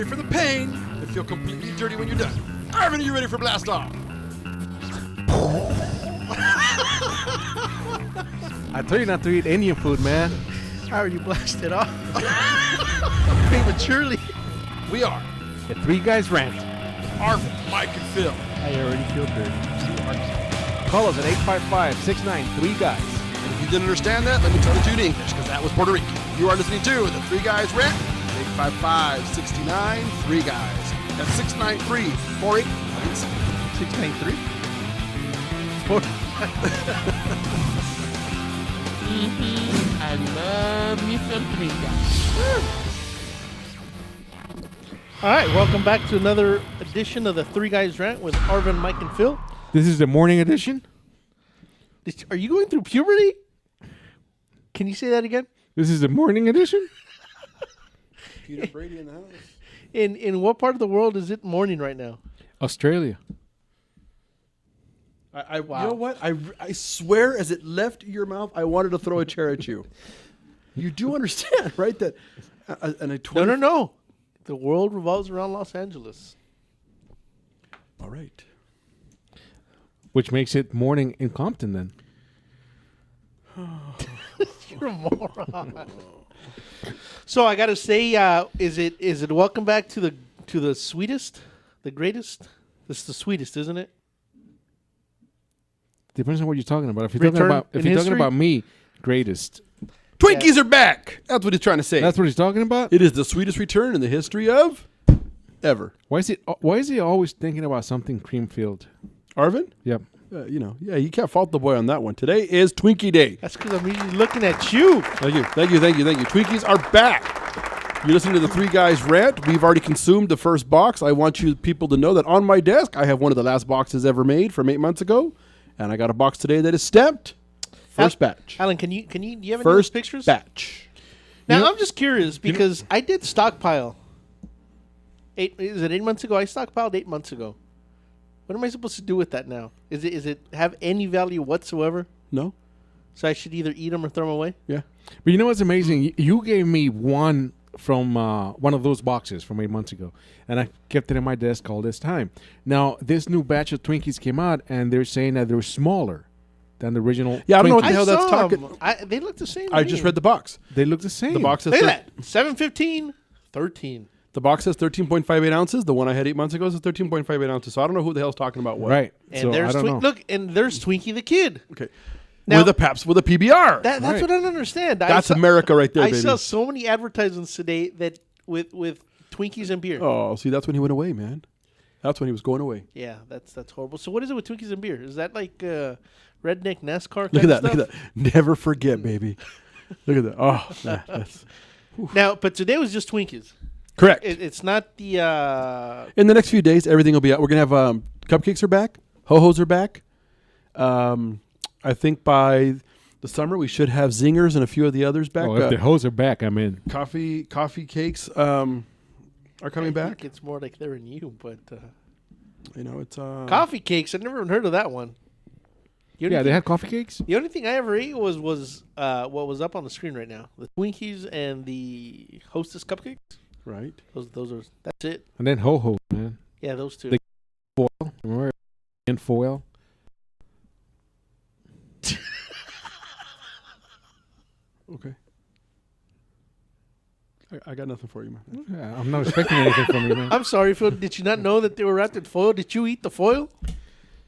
ready for the pain and feel completely dirty when you're done. Arvin, are you ready for blast off? I told you not to eat Indian food, man. I already blasted off. Prematurely. We are The Three Guys Rant. Arvin, Mike, and Phil. I already feel dirty. Call us at 855-693-GUYS. And if you didn't understand that, let me tell it to you in English, because that was Puerto Rican. You are listening to The Three Guys Rant. 855-69-3-GUYS. That's 693-4896. 693? I love me some Three Guys. All right, welcome back to another edition of the Three Guys Rant with Arvin, Mike, and Phil. This is the morning edition. Are you going through puberty? Can you say that again? This is the morning edition. Peter Brady in the house. In what part of the world is it morning right now? Australia. You know what? I swear, as it left your mouth, I wanted to throw a chair at you. You do understand, right? That No. The world revolves around Los Angeles. All right. Which makes it morning in Compton then. You're a moron. So I gotta say, is it welcome back to the sweetest, the greatest? This is the sweetest, isn't it? Depends on what you're talking about. If you're Return talking in about history? me, greatest. Twinkies are back. That's what he's trying to say. That's what he's talking about? It is the sweetest return in the history of ever. Why is he always thinking about something cream filled? Arvin? Yep. You can't fault the boy on that one. Today is Twinkie Day. That's because I'm usually looking at you. Thank you. Twinkies are back. You're listening to the Three Guys Rant. We've already consumed the first box. I want you people to know that on my desk, I have one of the last boxes ever made from 8 months ago. And I got a box today that is stamped. First batch. Alan, do you have any of those First pictures? batch. Now, I'm just curious because I did stockpile. Is it 8 months ago? I stockpiled 8 months ago. What am I supposed to do with that now? Is it have any value whatsoever? No? So I should either eat them or throw them away? Yeah. But you know what's amazing? You gave me one from one of those boxes from 8 months ago, and I kept it in my desk all this time. Now, this new batch of Twinkies came out, and they're saying that they're smaller than the original. Yeah, I don't know what Twinkies. the hell that's saw talking. 'em. They look the same. to I me. just read the box. They look the same. The box says Look at that. 715, 13. The box says 13.58 ounces. The one I had 8 months ago is 13.58 ounces. So I don't know who the hell's talking about what. Right. And So, there's I don't know. Look, and there's Twinkie the Kid. Okay. Now- with a Paps with a PBR. That's Right. what I don't understand. That's America right there, I baby. saw so many advertisements today that with Twinkies and beer. Oh, see, that's when he went away, man. That's when he was going away. Yeah, that's horrible. So what is it with Twinkies and beer? Is that like redneck NASCAR kind Look at of that. stuff? Look at that. Never forget, baby. Look at that. Oh, man, that's Now, but today was just Twinkies. correct. It's not the In the next few days, everything will be out. We're going to have cupcakes are back. Ho-Hos are back. I think by the summer, we should have Zingers and a few of the others back. Oh, if the hoes are back, I'm in. Coffee cakes are coming I back. think it's more like they're in you, but It's coffee cakes. I've never even heard of that one. Yeah, they had coffee cakes? The only thing I ever ate was what was up on the screen right now: the Twinkies and the Hostess cupcakes. right. Those are that's it. And then ho-ho, man. Yeah, those two. The- Foil. Remember? In foil. Okay. I got nothing for you, man. Yeah, I'm not expecting anything from you, man. I'm sorry, Phil. Did you not know that they were wrapped in foil? Did you eat the foil?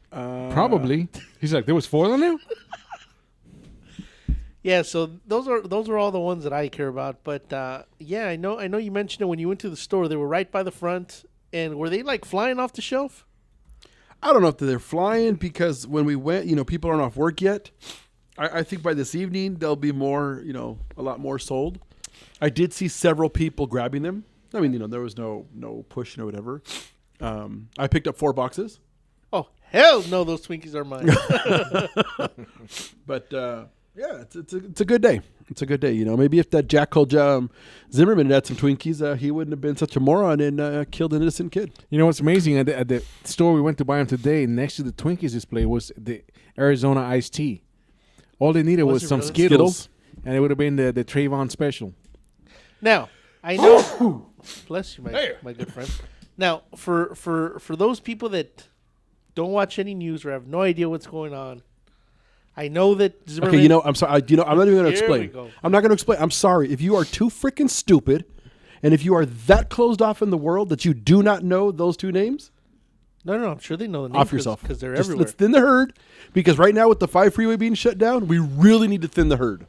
Probably. He's like, there was foil in there? Yeah. So those are all the ones that I care about. But yeah, I know you mentioned it when you went to the store. They were right by the front, and were they like flying off the shelf? I don't know if they're flying because when we went, people aren't off work yet. I think by this evening there'll be more, a lot more sold. I did see several people grabbing them. I mean, there was no push or whatever. I picked up 4 boxes. Oh hell no! Those Twinkies are mine. But yeah, it's a good day. It's a good day. Maybe if that jackal Zimmerman had some Twinkies, he wouldn't have been such a moron and killed an innocent kid. You know what's amazing? At the store we went to buy them today, next to the Twinkies display was the Arizona iced tea. All they needed was it some really? Skittles, Skittles? and it would have been the Trayvon special. Now, I know. Bless you, my good friend. Now, for those people that don't watch any news or have no idea what's going on, I know that Zimmerman... Okay, I'm sorry. I'm not even going to explain. we go. I'm not going to explain. I'm sorry. If you are too freaking stupid, and if you are that closed off in the world that you do not know those two names, No, I'm sure they know the name. off yourself. Because they're Just everywhere. let's thin the herd, because right now with the 5 freeway being shut down, we really need to thin the herd.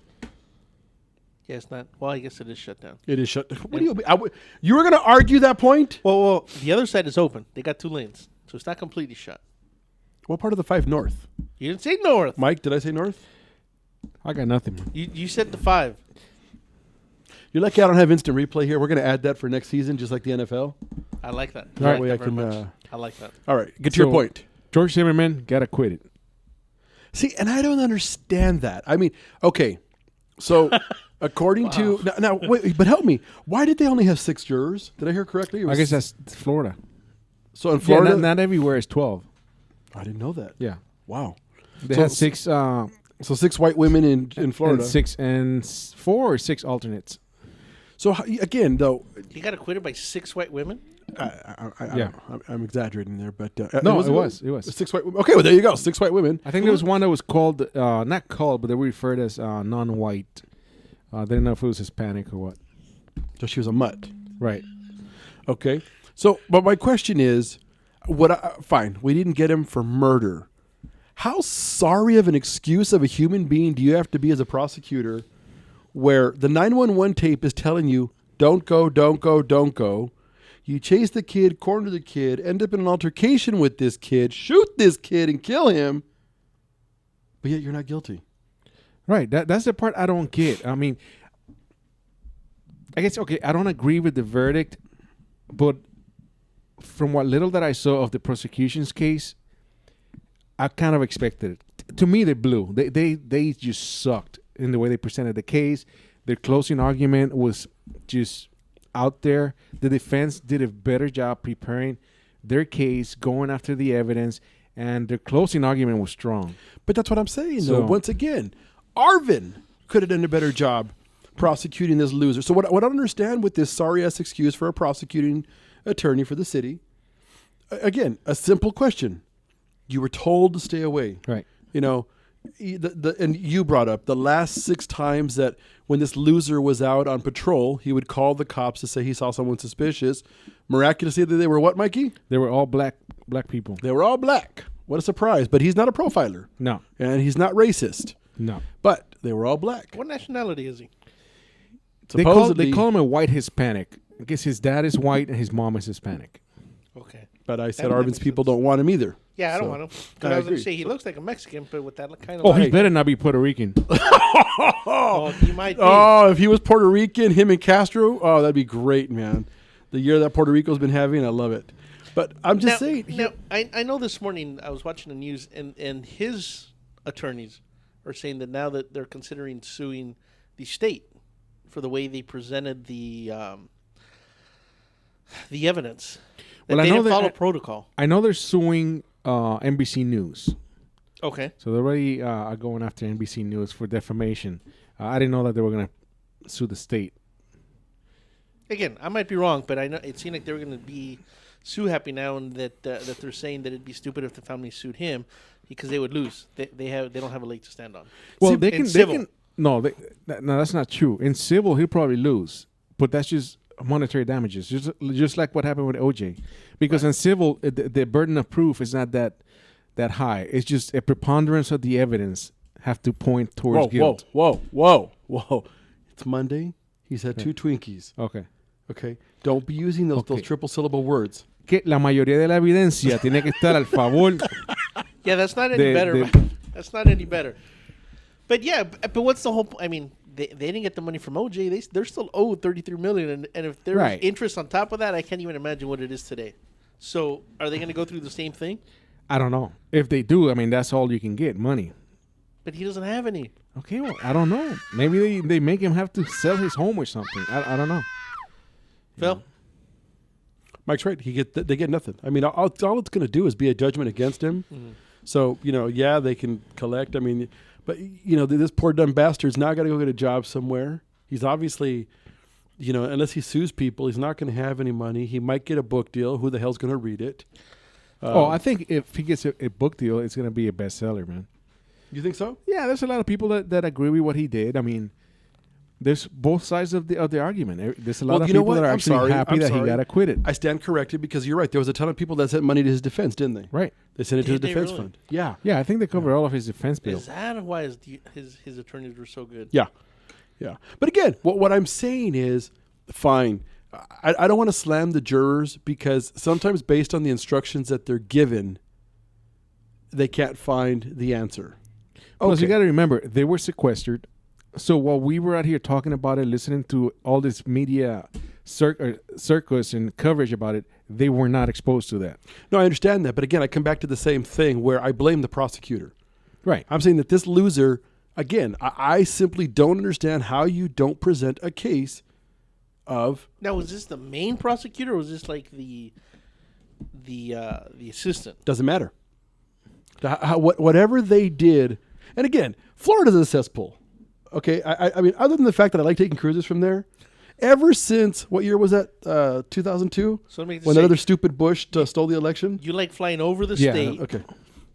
Yeah, it's not... Well, I guess it is shut down. It is shut. What do you? You were going to argue that point? Well, the other side is open. They got 2 lanes. So it's not completely shut. What part of the 5 north? You didn't say north. Mike, did I say north? I got nothing, man. You said the 5. You're lucky I don't have instant replay here. We're going to add that for next season, just like the NFL. I like that. All right, I like that I very can, much. I like that. All right, get to your So- point. George Zimmerman got acquitted. See, and I don't understand that. I mean, okay, so according to now, wait, but help me. Why did they only have 6 jurors? Did I hear correctly? It I was- guess that's Florida. so in Florida. Yeah, not everywhere is 12. I didn't know that. Yeah. Wow. They So- had 6 So 6 white women in Florida. and 6 and 4 or 6 alternates. So again, though, He got acquitted by 6 white women? Yeah. I'm exaggerating there, but No, it was 6 white women. Okay, well there you go, 6 white women. I think there was one that was called not called, but they were referred as non-white. They didn't know if it was Hispanic or what. So she was a mutt. Right. Okay. So, but my question is, fine, we didn't get him for murder. How sorry of an excuse of a human being do you have to be as a prosecutor where the 911 tape is telling you, don't go, don't go, don't go. You chase the kid, corner the kid, end up in an altercation with this kid, shoot this kid and kill him, but yet you're not guilty. Right. That's the part I don't get. I mean, I guess, okay, I don't agree with the verdict, but from what little that I saw of the prosecution's case, I kind of expected it. To me, they blew. They just sucked in the way they presented the case. Their closing argument was just out there. The defense did a better job preparing their case, going after the evidence, and their closing argument was strong. But that's what I'm saying, So- though. Once again, Arvin could have done a better job prosecuting this loser. So what I don't understand with this sorry-ass excuse for a prosecuting attorney for the city, again, a simple question. You were told to stay away. Right. You know, and you brought up the last 6 times that when this loser was out on patrol, he would call the cops to say he saw someone suspicious. Miraculously, they were what, Mikey? They were all black people. They were all black. What a surprise. But he's not a profiler. No. And he's not racist. No. But they were all black. What nationality is he? They Supposedly, call him a white Hispanic. I guess his dad is white and his mom is Hispanic. Okay. but I said That Arvin's makes people sense. don't want him either. Yeah, I don't So, want him. I Because I was going agree. to say, he looks like a Mexican, but with that kind of... Oh, he eye. better not be Puerto Rican. Oh, he might be. Oh, if he was Puerto Rican, him and Castro, oh, that'd be great, man. The year that Puerto Rico's been having, I love it. But I'm just saying. Now, I know this morning I was watching the news, and his attorneys are saying that now that they're considering suing the state for the way they presented the evidence. That Well, I they know didn't that follow I- protocol. I know they're suing NBC News. Okay. So they already are going after NBC News for defamation. I didn't know that they were going to sue the state. Again, I might be wrong, but I know it seemed like they were going to be sue happy now, and that that they're saying that it'd be stupid if the family sued him because they would lose. They don't have a leg to stand on. Well, See, they in can. They civil. can. No, no, that's not true. In civil, he'll probably lose, but that's just monetary damages, just like what happened with OJ. Because in civil, the burden of proof is not that high. It's just a preponderance of the evidence have to point towards guilt. Whoa. It's Monday. He's had 2 Twinkies. Okay. Okay. Don't be using those Okay. triple syllable words. Que la mayoría de la evidencia tiene que estar al favor. Yeah, that's not any The- better. the- That's not any better. But yeah, but what's the whole? I mean, they didn't get the money from OJ. They're still owed $33 million, and if there's Right. interest on top of that, I can't even imagine what it is today. So, are they going to go through the same thing? I don't know. If they do, I mean, that's all you can get, money. But he doesn't have any. Okay, well, I don't know. Maybe they make him have to sell his home or something. I don't know. Phil, Mike's right. They get nothing. I mean, all it's going to do is be a judgment against him. Mm-hmm. So, yeah, they can collect. I mean, but, this poor dumb bastard's now got to go get a job somewhere. He's obviously unless he sues people, he's not going to have any money. He might get a book deal. Who the hell's going to read it? I think if he gets a book deal, it's going to be a bestseller, man. You think so? Yeah, there's a lot of people that agree with what he did. I mean, there's both sides of the argument. There's a lot of people that are actually happy that he got acquitted. I stand corrected because you're right. There was a ton of people that sent money to his defense, didn't they? Right. They sent it to his defense really? fund. Yeah. Yeah, I think they covered all of his defense bill. Is that why his attorneys were so good? Yeah. Yeah. But again, what I'm saying is, fine. I don't want to slam the jurors because sometimes based on the instructions that they're given, they can't find the answer. Plus, you got to remember, they were sequestered. So while we were out here talking about it, listening to all this media circus and coverage about it, they were not exposed to that. No, I understand that. But again, I come back to the same thing where I blame the prosecutor. Right. I'm saying that this loser, again, I simply don't understand how you don't present a case of... Now, was this the main prosecutor or was this like the assistant? Doesn't matter. Whatever they did... And again, Florida's a cesspool. Okay, I mean, other than the fact that I like taking cruises from there, ever since, what year was that? 2002? So when that other stupid Bush stole the election? You like flying over the state Okay.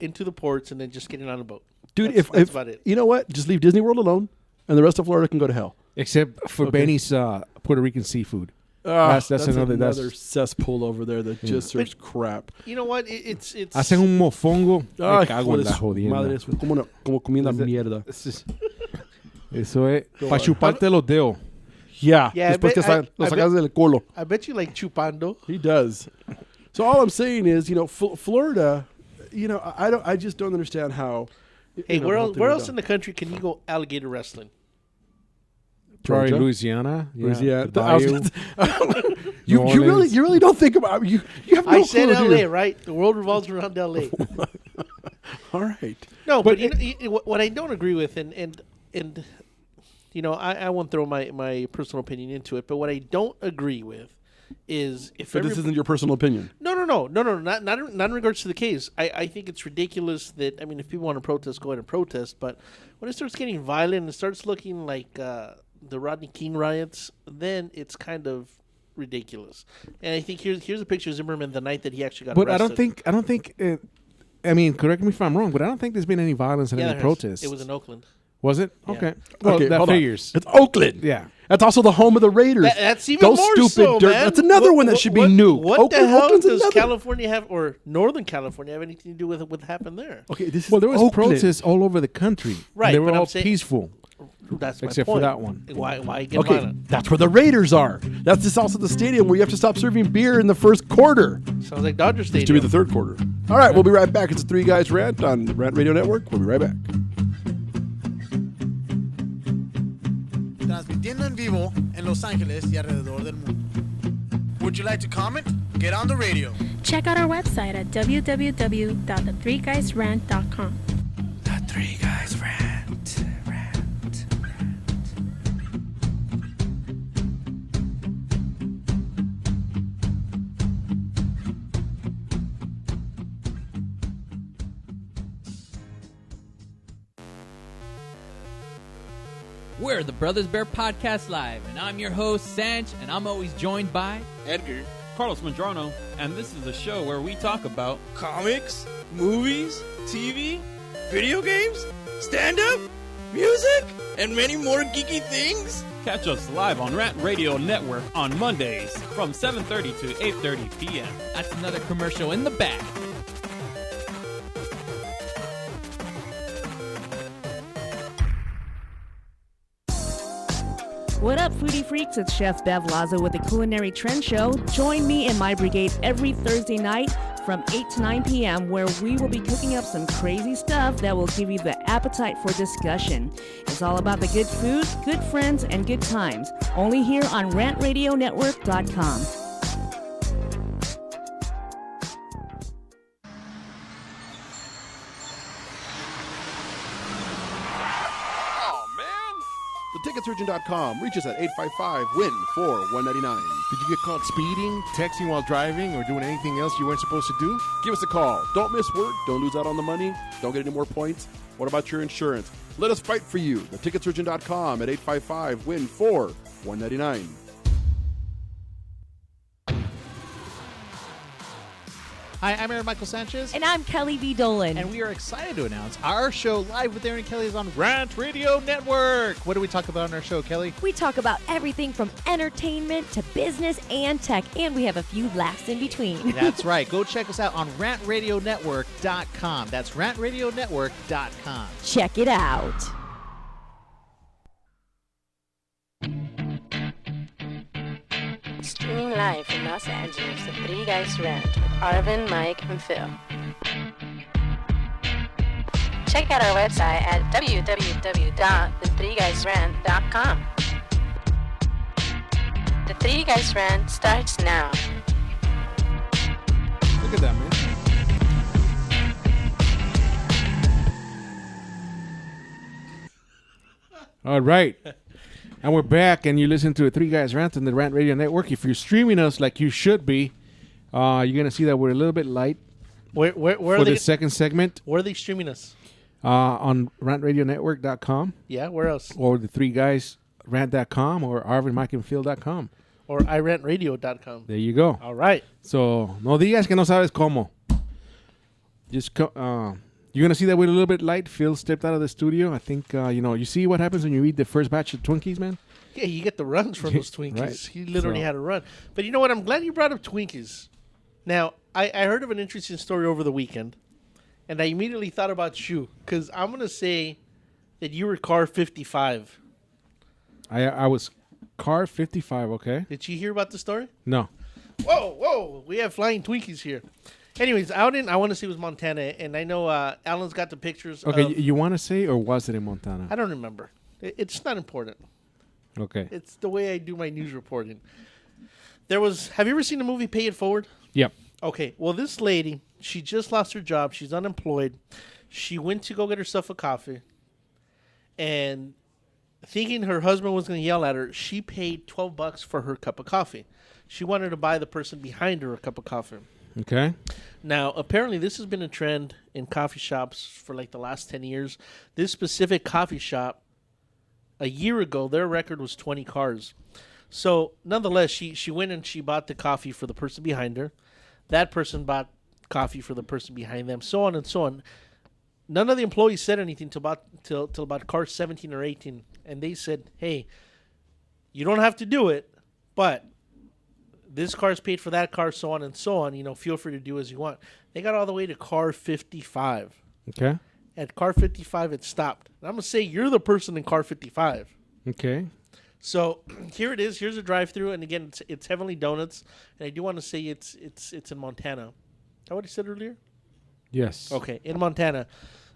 into the ports and then just getting on a boat. Dude, That's if about it. You know what? Just leave Disney World alone, and the rest of Florida can go to hell. Except for Benny's Puerto Rican seafood. That's another cesspool over there that just serves crap. You know what? It's Hacen un mofongo. Ay, Me cago en la hijo de su madre, jodienda. eso es como comiendo mierda. Eso es para chuparte los dedos. Yeah, Yeah, después que lo sacas del culo. I bet you like chupando. He does. So all I'm saying is, Florida, I just don't understand how. Hey, where else in the country can you go alligator wrestling? Probably Georgia? Louisiana. Louisiana. The bayou. You really don't think about you have no I said clue, L.A. do you? right? The world revolves around L.A. All right. No, but what I don't agree with, and I won't throw my personal opinion into it, but what I don't agree with is if But this isn't your personal opinion. No, not in regards to the case. I think it's ridiculous that, I mean, if people want to protest, go ahead and protest, but when it starts getting violent and it starts looking like the Rodney King riots, then it's kind of ridiculous. And I think here's a picture of Zimmerman the night that he actually got But arrested. I don't think. I mean, correct me if I'm wrong, but I don't think there's been any violence in any protests. It was in Oakland. Was it? Yeah. Okay. Well, Okay, that hold on. figures. It's Oakland. Yeah. That's also the home of the Raiders. That's even more stupid so, dirt. man. That's another one that should be nuked. What the Oakland- hell Oakland's does another- California have, or Northern California, have anything to do with what happened there? Okay, this is Well, there was Oakland. protests all over the country. Right, They were but I'm all saying- peaceful. That's my Except for point. that one. Why get Okay, violent? that's where the Raiders are. That's just also the stadium where you have to stop serving beer in the first quarter. Sounds like Dodger To be Stadium. the third quarter. All right, we'll be right back. It's a Three Guys Rant on Rant Radio Network. We'll be right back. Transmitiendo en vivo en Los Ángeles y alrededor del mundo. Would you like to comment? Get on the radio. Check out our website at www.the3guysrant.com. The Three Guys Rant. We're the Brothers Bear Podcast Live, and I'm your host, Sanch, and I'm always joined by Edgar, Carlos Madrano, and this is a show where we talk about comics, movies, TV, video games, stand-up, music, and many more geeky things. Catch us live on Rant Radio Network on Mondays from 7:30 to 8:30 p.m. That's another commercial in the back. What up, foodie freaks? It's Chef Bev Lazo with the Culinary Trend Show. Join me and my brigade every Thursday night from 8 to 9 p.m. where we will be cooking up some crazy stuff that will give you the appetite for discussion. It's all about the good food, good friends, and good times. Only here on RantRadioNetwork.com. TheTicketSurgeon.com. Reach us at 855-WIN-4-199. Did you get caught speeding, texting while driving, or doing anything else you weren't supposed to do? Give us a call. Don't miss work. Don't lose out on the money. Don't get any more points. What about your insurance? Let us fight for you. TheTicketSurgeon.com at 855-WIN-4-199. Hi, I'm Aaron Michael Sanchez. And I'm Kelly V. Dolan. And we are excited to announce our show Live with Aaron and Kelly is on Rant Radio Network. What do we talk about on our show, Kelly? We talk about everything from entertainment to business and tech, and we have a few laughs in between. That's right. Go check us out on rantradionetwork.com. That's rantradionetwork.com. Check it out. Streaming live from Los Angeles, the Three Guys Rant with Arvin, Mike, and Phil. Check out our website at www.the3guysrant.com. The Three Guys Rant starts now. Look at that, man. All right. And we're back, and you listen to a Three Guys Rant on the Rant Radio Network. If you're streaming us like you should be, you're going to see that we're a little bit light Where for are the they? second segment Where are they streaming us? on rantradionetwork.com Yeah, where else? or the Three Guys Rant.com or arvinmikeandphil.com. Or irantradio.com. There you go. All right. So, no digas que no sabes cómo. Just you're going to see that we're a little bit light. Phil stepped out of the studio. I think, you see what happens when you eat the first batch of Twinkies, man? Yeah, you get the runs from those Twinkies. Right. He literally So- had a run. But you know what? I'm glad you brought up Twinkies. Now, I heard of an interesting story over the weekend, and I immediately thought about you, because I'm going to say that you were car 55. I was car 55, okay? Did you hear about the story? No. Whoa, we have flying Twinkies here. Anyways, I want to say it was Montana, and I know Alan's got the pictures. Okay, of, you want to say, or was it in Montana? I don't remember. It's not important. Okay. It's the way I do my news reporting. Have you ever seen the movie Pay It Forward? Yep. Okay, well, this lady, she just lost her job. She's unemployed. She went to go get herself a coffee, and thinking her husband was going to yell at her, she paid $12 for her cup of coffee. She wanted to buy the person behind her a cup of coffee. Okay. Now, apparently, this has been a trend in coffee shops for like the last 10 years. This specific coffee shop, a year ago, their record was 20 cars. So, nonetheless, she went and she bought the coffee for the person behind her. That person bought coffee for the person behind them, so on and so on. None of the employees said anything till about car 17 or 18. And they said, hey, you don't have to do it, but this car's paid for that car, so on and so on. Feel free to do as you want. They got all the way to car 55. Okay. At car 55, it stopped. And I'm going to say you're the person in car 55. Okay. So here it is. Here's a drive-through. And again, it's Heavenly Donuts. And I do want to say it's in Montana. Is that what I said earlier? Yes. Okay, in Montana.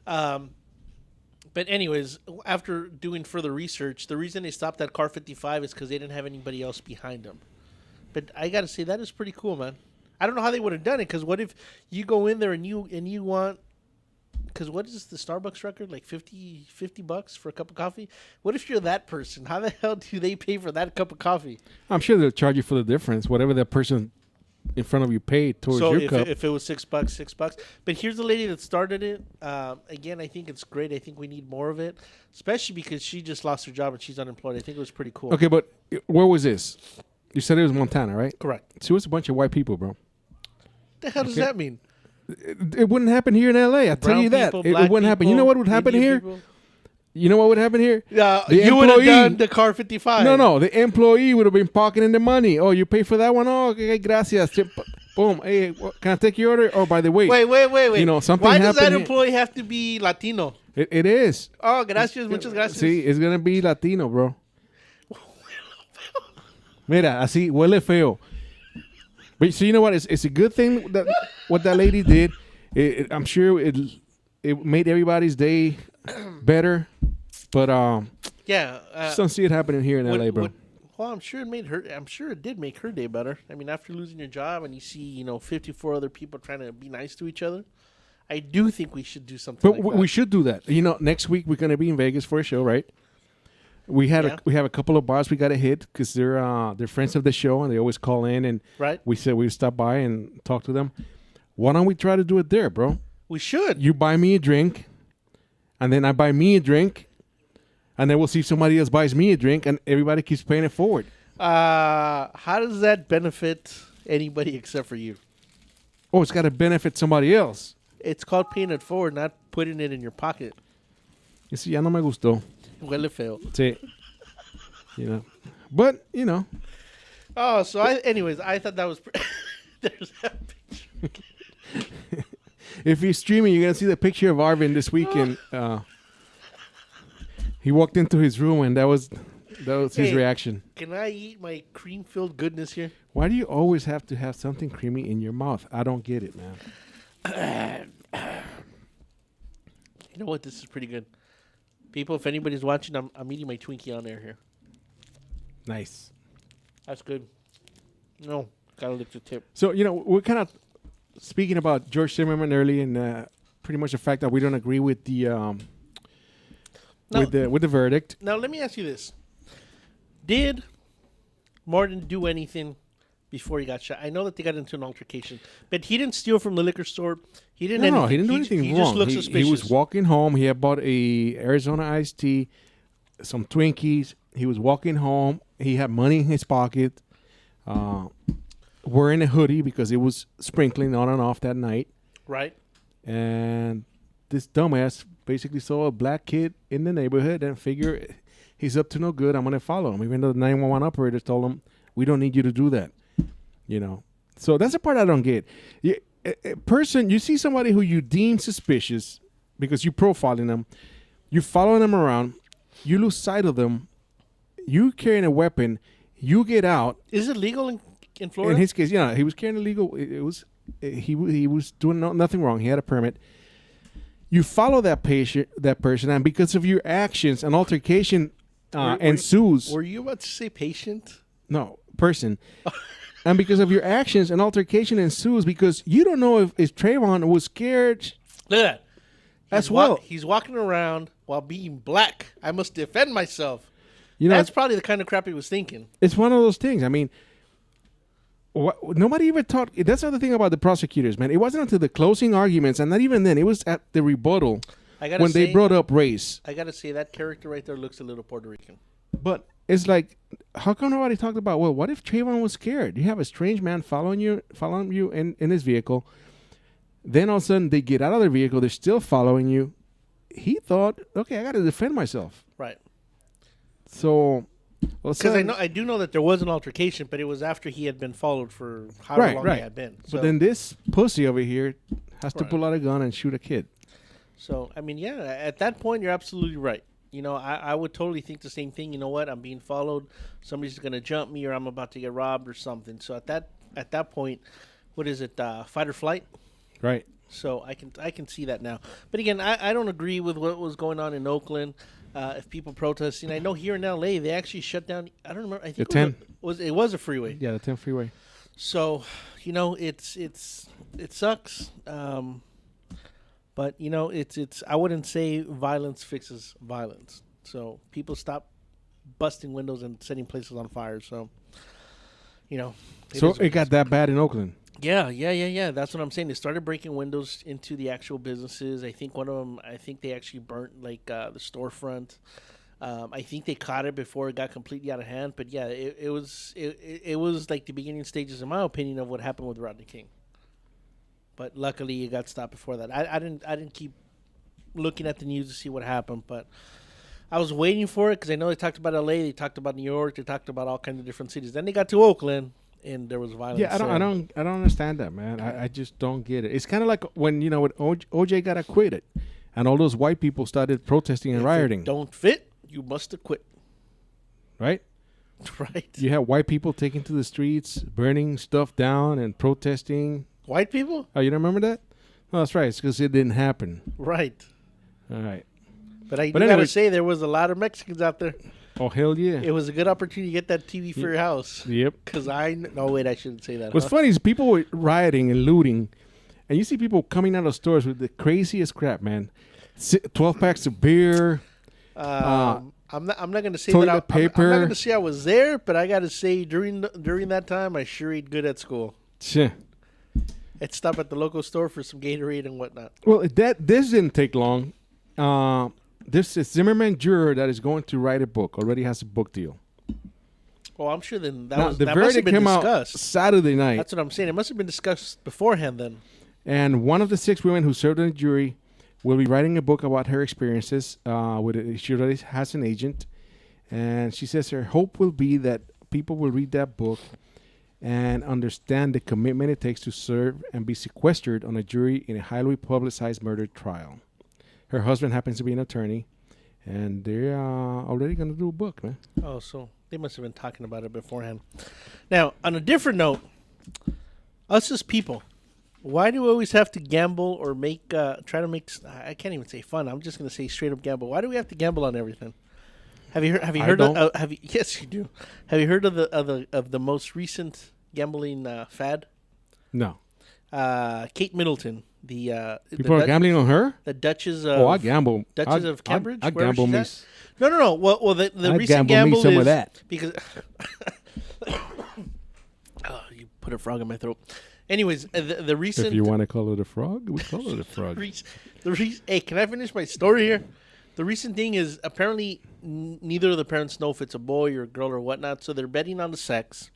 But anyways, after doing further research, the reason they stopped at car 55 is because they didn't have anybody else behind them. But I got to say, that is pretty cool, man. I don't know how they would have done it, because what if you go in there and you want... Because what is the Starbucks record? Like $50 for a cup of coffee? What if you're that person? How the hell do they pay for that cup of coffee? I'm sure they'll charge you for the difference, whatever that person in front of you paid towards your cup. If it was $6. But here's the lady that started it. Again, I think it's great. I think we need more of it, especially because she just lost her job and she's unemployed. I think it was pretty cool. Okay, but where was this? You said it was Montana, right? Correct. So it's a bunch of white people, bro. What the hell does that mean? It wouldn't happen here in L.A. I tell you that. People, It black wouldn't happen. You people, know what would happen Indian here? people? You know what would happen here? Yeah, The you would have employee- done the car 55. No. The employee would have been pocketing the money. Oh, you pay for that one? Oh, okay, gracias. Boom. Hey, can I take your order? Oh, by the way. Wait. Something Why does that happened here. employee have to be Latino? It is. Oh, gracias, muchas gracias. Sí, it's going to be Latino, bro. Mira, así, huele feo. But so you know what? It's a good thing that what that lady did. I'm sure it made everybody's day better. But Yeah. just don't see it happening here in LA, bro. Well, I'm sure it did make her day better. I mean, after losing your job and you see, 54 other people trying to be nice to each other, I do think we should do something But like that. we should do that. Next week we're gonna be in Vegas for a show, right? We have a couple of bars we gotta hit because they're friends of the show and they always call in and Right. we said we'd stop by and talk to them. Why don't we try to do it there, bro? We should. You buy me a drink, and then I buy me a drink, and then we'll see if somebody else buys me a drink, and everybody keeps paying it forward. How does that benefit anybody except for you? Oh, it's got to benefit somebody else. It's called paying it forward, not putting it in your pocket. Eso ya no me gustó. Huele feo. Sí. You know. But, you know. Oh, so anyways, I thought that was... There's that picture. If you're streaming, you're going to see the picture of Arvin this weekend. He walked into his room, and that was his reaction. Can I eat my cream-filled goodness here? Why do you always have to have something creamy in your mouth? I don't get it, man. You know what? This is pretty good. People, if anybody's watching, I'm eating my Twinkie on air here. Nice. That's good. No, gotta lick the tip. So, you know, we're kind of speaking about George Zimmerman early, and pretty much the fact that we don't agree with the with the verdict. Now, let me ask you this: did Martin do anything before he got shot? I know that they got into an altercation, but he didn't steal from the liquor store. He didn't. No, he didn't do anything wrong. He just looked suspicious. He was walking home. He had bought a Arizona iced tea, some Twinkies. He was walking home. He had money in his pocket. Wearing a hoodie because it was sprinkling on and off that night. Right. And this dumbass basically saw a black kid in the neighborhood and figured he's up to no good. I'm going to follow him. Even though the 911 operators told him, we don't need you to do that. You know. So that's the part I don't get. A person, you see somebody who you deem suspicious because you're profiling them. You're following them around. You lose sight of them. You carrying a weapon. You get out. Is it legal in Florida? In his case, yeah, he was carrying illegal. It was he was doing nothing wrong. He had a permit. You follow that person, and because of your actions, an altercation ensues. Were you about to say patient? No, person. And because of your actions, an altercation ensues because you don't know if Trayvon was scared. Look at that. As well. He's walking around while being black. I must defend myself. You know, that's probably the kind of crap he was thinking. It's one of those things. I mean, nobody even talked. That's the other thing about the prosecutors, man. It wasn't until the closing arguments, and not even then. It was at the rebuttal when they brought up race. I got to say, that character right there looks a little Puerto Rican. But it's like, how come nobody talked about, well, what if Trayvon was scared? You have a strange man following you in his vehicle. Then all of a sudden, they get out of their vehicle. They're still following you. He thought, okay, I got to defend myself. Right. So, because I do know that there was an altercation, but it was after he had been followed for however long he had been. So. But then this pussy over here has to pull out a gun and shoot a kid. So, I mean, yeah, at that point, you're absolutely right. You know, I would totally think the same thing. You know what? I'm being followed. Somebody's going to jump me, or I'm about to get robbed or something. So at that point, what is it? Fight or flight? Right. So I can see that now. But again, I don't agree with what was going on in Oakland. If people protesting, I know here in L.A. they actually shut down. I don't remember. I think the 10 it was a freeway. Yeah, the 10 freeway. So, you know, it sucks. But you know, it's. I wouldn't say violence fixes violence. So people stop busting windows and setting places on fire. So, you know. So it got that bad in Oakland. Yeah. That's what I'm saying. They started breaking windows into the actual businesses. I think one of them. I think they actually burnt like the storefront. I think they caught it before it got completely out of hand. But yeah, it was like the beginning stages, in my opinion, of what happened with Rodney King. But luckily, it got stopped before that. I didn't keep looking at the news to see what happened, but I was waiting for it because I know they talked about L.A., they talked about New York, they talked about all kinds of different cities. Then they got to Oakland, and there was violence. Yeah, I don't understand that, man. I just don't get it. It's kind of like when when OJ got acquitted, and all those white people started protesting and rioting. If it don't fit, you must acquit. Right. Right. You have white people taking to the streets, burning stuff down, and protesting. White people? Oh, you don't remember that? No, that's right. It's because it didn't happen. Right. All right. But I gotta say, there was a lot of Mexicans out there. Oh, hell yeah. It was a good opportunity to get that TV for your house. Yep. Because no, wait, I shouldn't say that. What's funny is people were rioting and looting, and you see people coming out of stores with the craziest crap, man. 12 packs of beer. I'm not going to say toilet that. Paper. I'm not going to say I was there, but I got to say during that time, I sure ate good at school. Sure. I'd stop at the local store for some Gatorade and whatnot. Well, this didn't take long. This is Zimmerman juror that is going to write a book. Already has a book deal. Oh, I'm sure then that Now, was the that must have verdict been came discussed. out Saturday night. That's what I'm saying. It must have been discussed beforehand then. And one of the 6 women who served on the jury will be writing a book about her experiences. She already has an agent. And she says her hope will be that people will read that book and understand the commitment it takes to serve and be sequestered on a jury in a highly publicized murder trial. Her husband happens to be an attorney. And they're already going to do a book, man. Oh, so they must have been talking about it beforehand. Now, on a different note, us as people, why do we always have to gamble or try to make? I can't even say fun. I'm just going to say straight up gamble. Why do we have to gamble on everything? Have you heard? Yes, you do. Have you heard of the most recent gambling fad? No. Kate Middleton. People are gambling on her? The Duchess of... Oh, I gamble. Duchess of Cambridge? I gamble me. No. Well, the recent gamble is... some of that. Because... oh, you put a frog in my throat. Anyways, the recent... If you want to call it a frog, we call it a frog. Hey, can I finish my story here? The recent thing is apparently neither of the parents know if it's a boy or a girl or whatnot, so they're betting on the sex.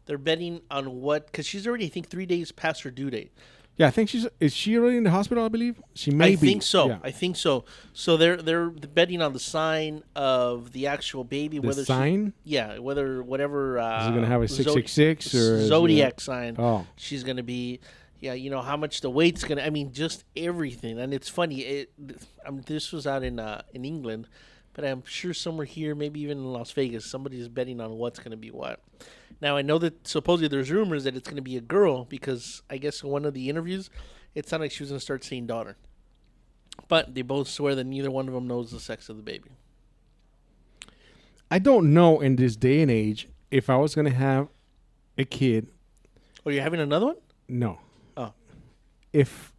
They're betting on what... Because she's already, I think, 3 days past her due date. Yeah, I think is she already in the hospital, I believe? She may be. I think so. Yeah. I think so. So they're betting on the sign of the actual baby. The sign? Whatever. Is it going to have a 666 or zodiac sign? Oh. She's going to be, how much the weight's going to, just everything. And it's funny. This was out in England, but I'm sure somewhere here, maybe even in Las Vegas, somebody's betting on what's going to be what. Now, I know that supposedly there's rumors that it's going to be a girl because I guess in one of the interviews, it sounded like she was going to start saying daughter. But they both swear that neither one of them knows the sex of the baby. I don't know in this day and age if I was going to have a kid. Oh, you're having another one? No. Oh. If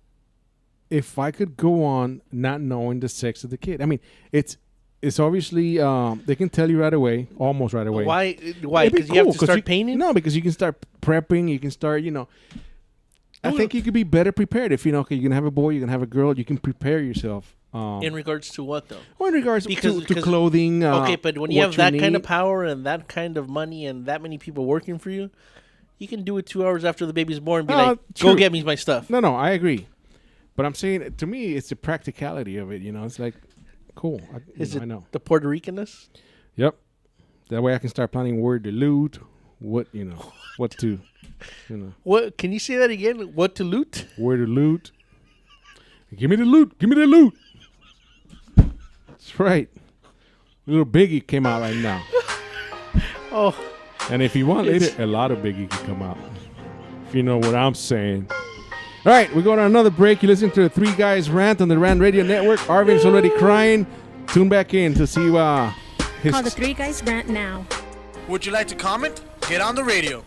I could go on not knowing the sex of the kid. I mean, it's obviously they can tell you right away, almost right away. Why? Because you have to start painting? No, because you can start prepping. You can start, I think you could be better prepared if, okay, you're going to have a boy, you're going to have a girl. You can prepare yourself. In regards to what, though? Well, in regards to clothing. Okay, but when you have that kind of power and that kind of money and that many people working for you, you can do it 2 hours after the baby's born and be like, go get me my stuff. No, I agree. But I'm saying, to me, it's the practicality of it, It's like, cool. I know. The Puerto Ricanness? Yep. That way I can start planning where to loot, what to, What? Can you say that again? What to loot? Where to loot. Give me the loot. Give me the loot. That's right. Little Biggie came out right now. Oh. And if you want later, a lot of Biggie can come out. If you know what I'm saying. All right, we're going on another break. You listen to the Three Guys Rant on the Rant Radio Network. Arvin's already crying. Tune back in to see his... Call the Three Guys Rant now. Would you like to comment? Get on the radio.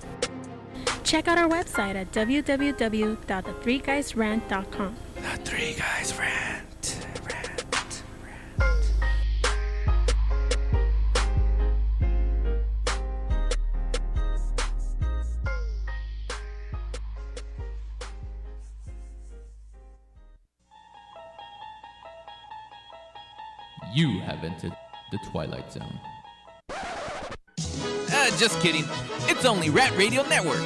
Check out our website at www.the3guysrant.com. The Three Guys Rant. You have entered the Twilight Zone. Just kidding. It's only Rat Radio Network.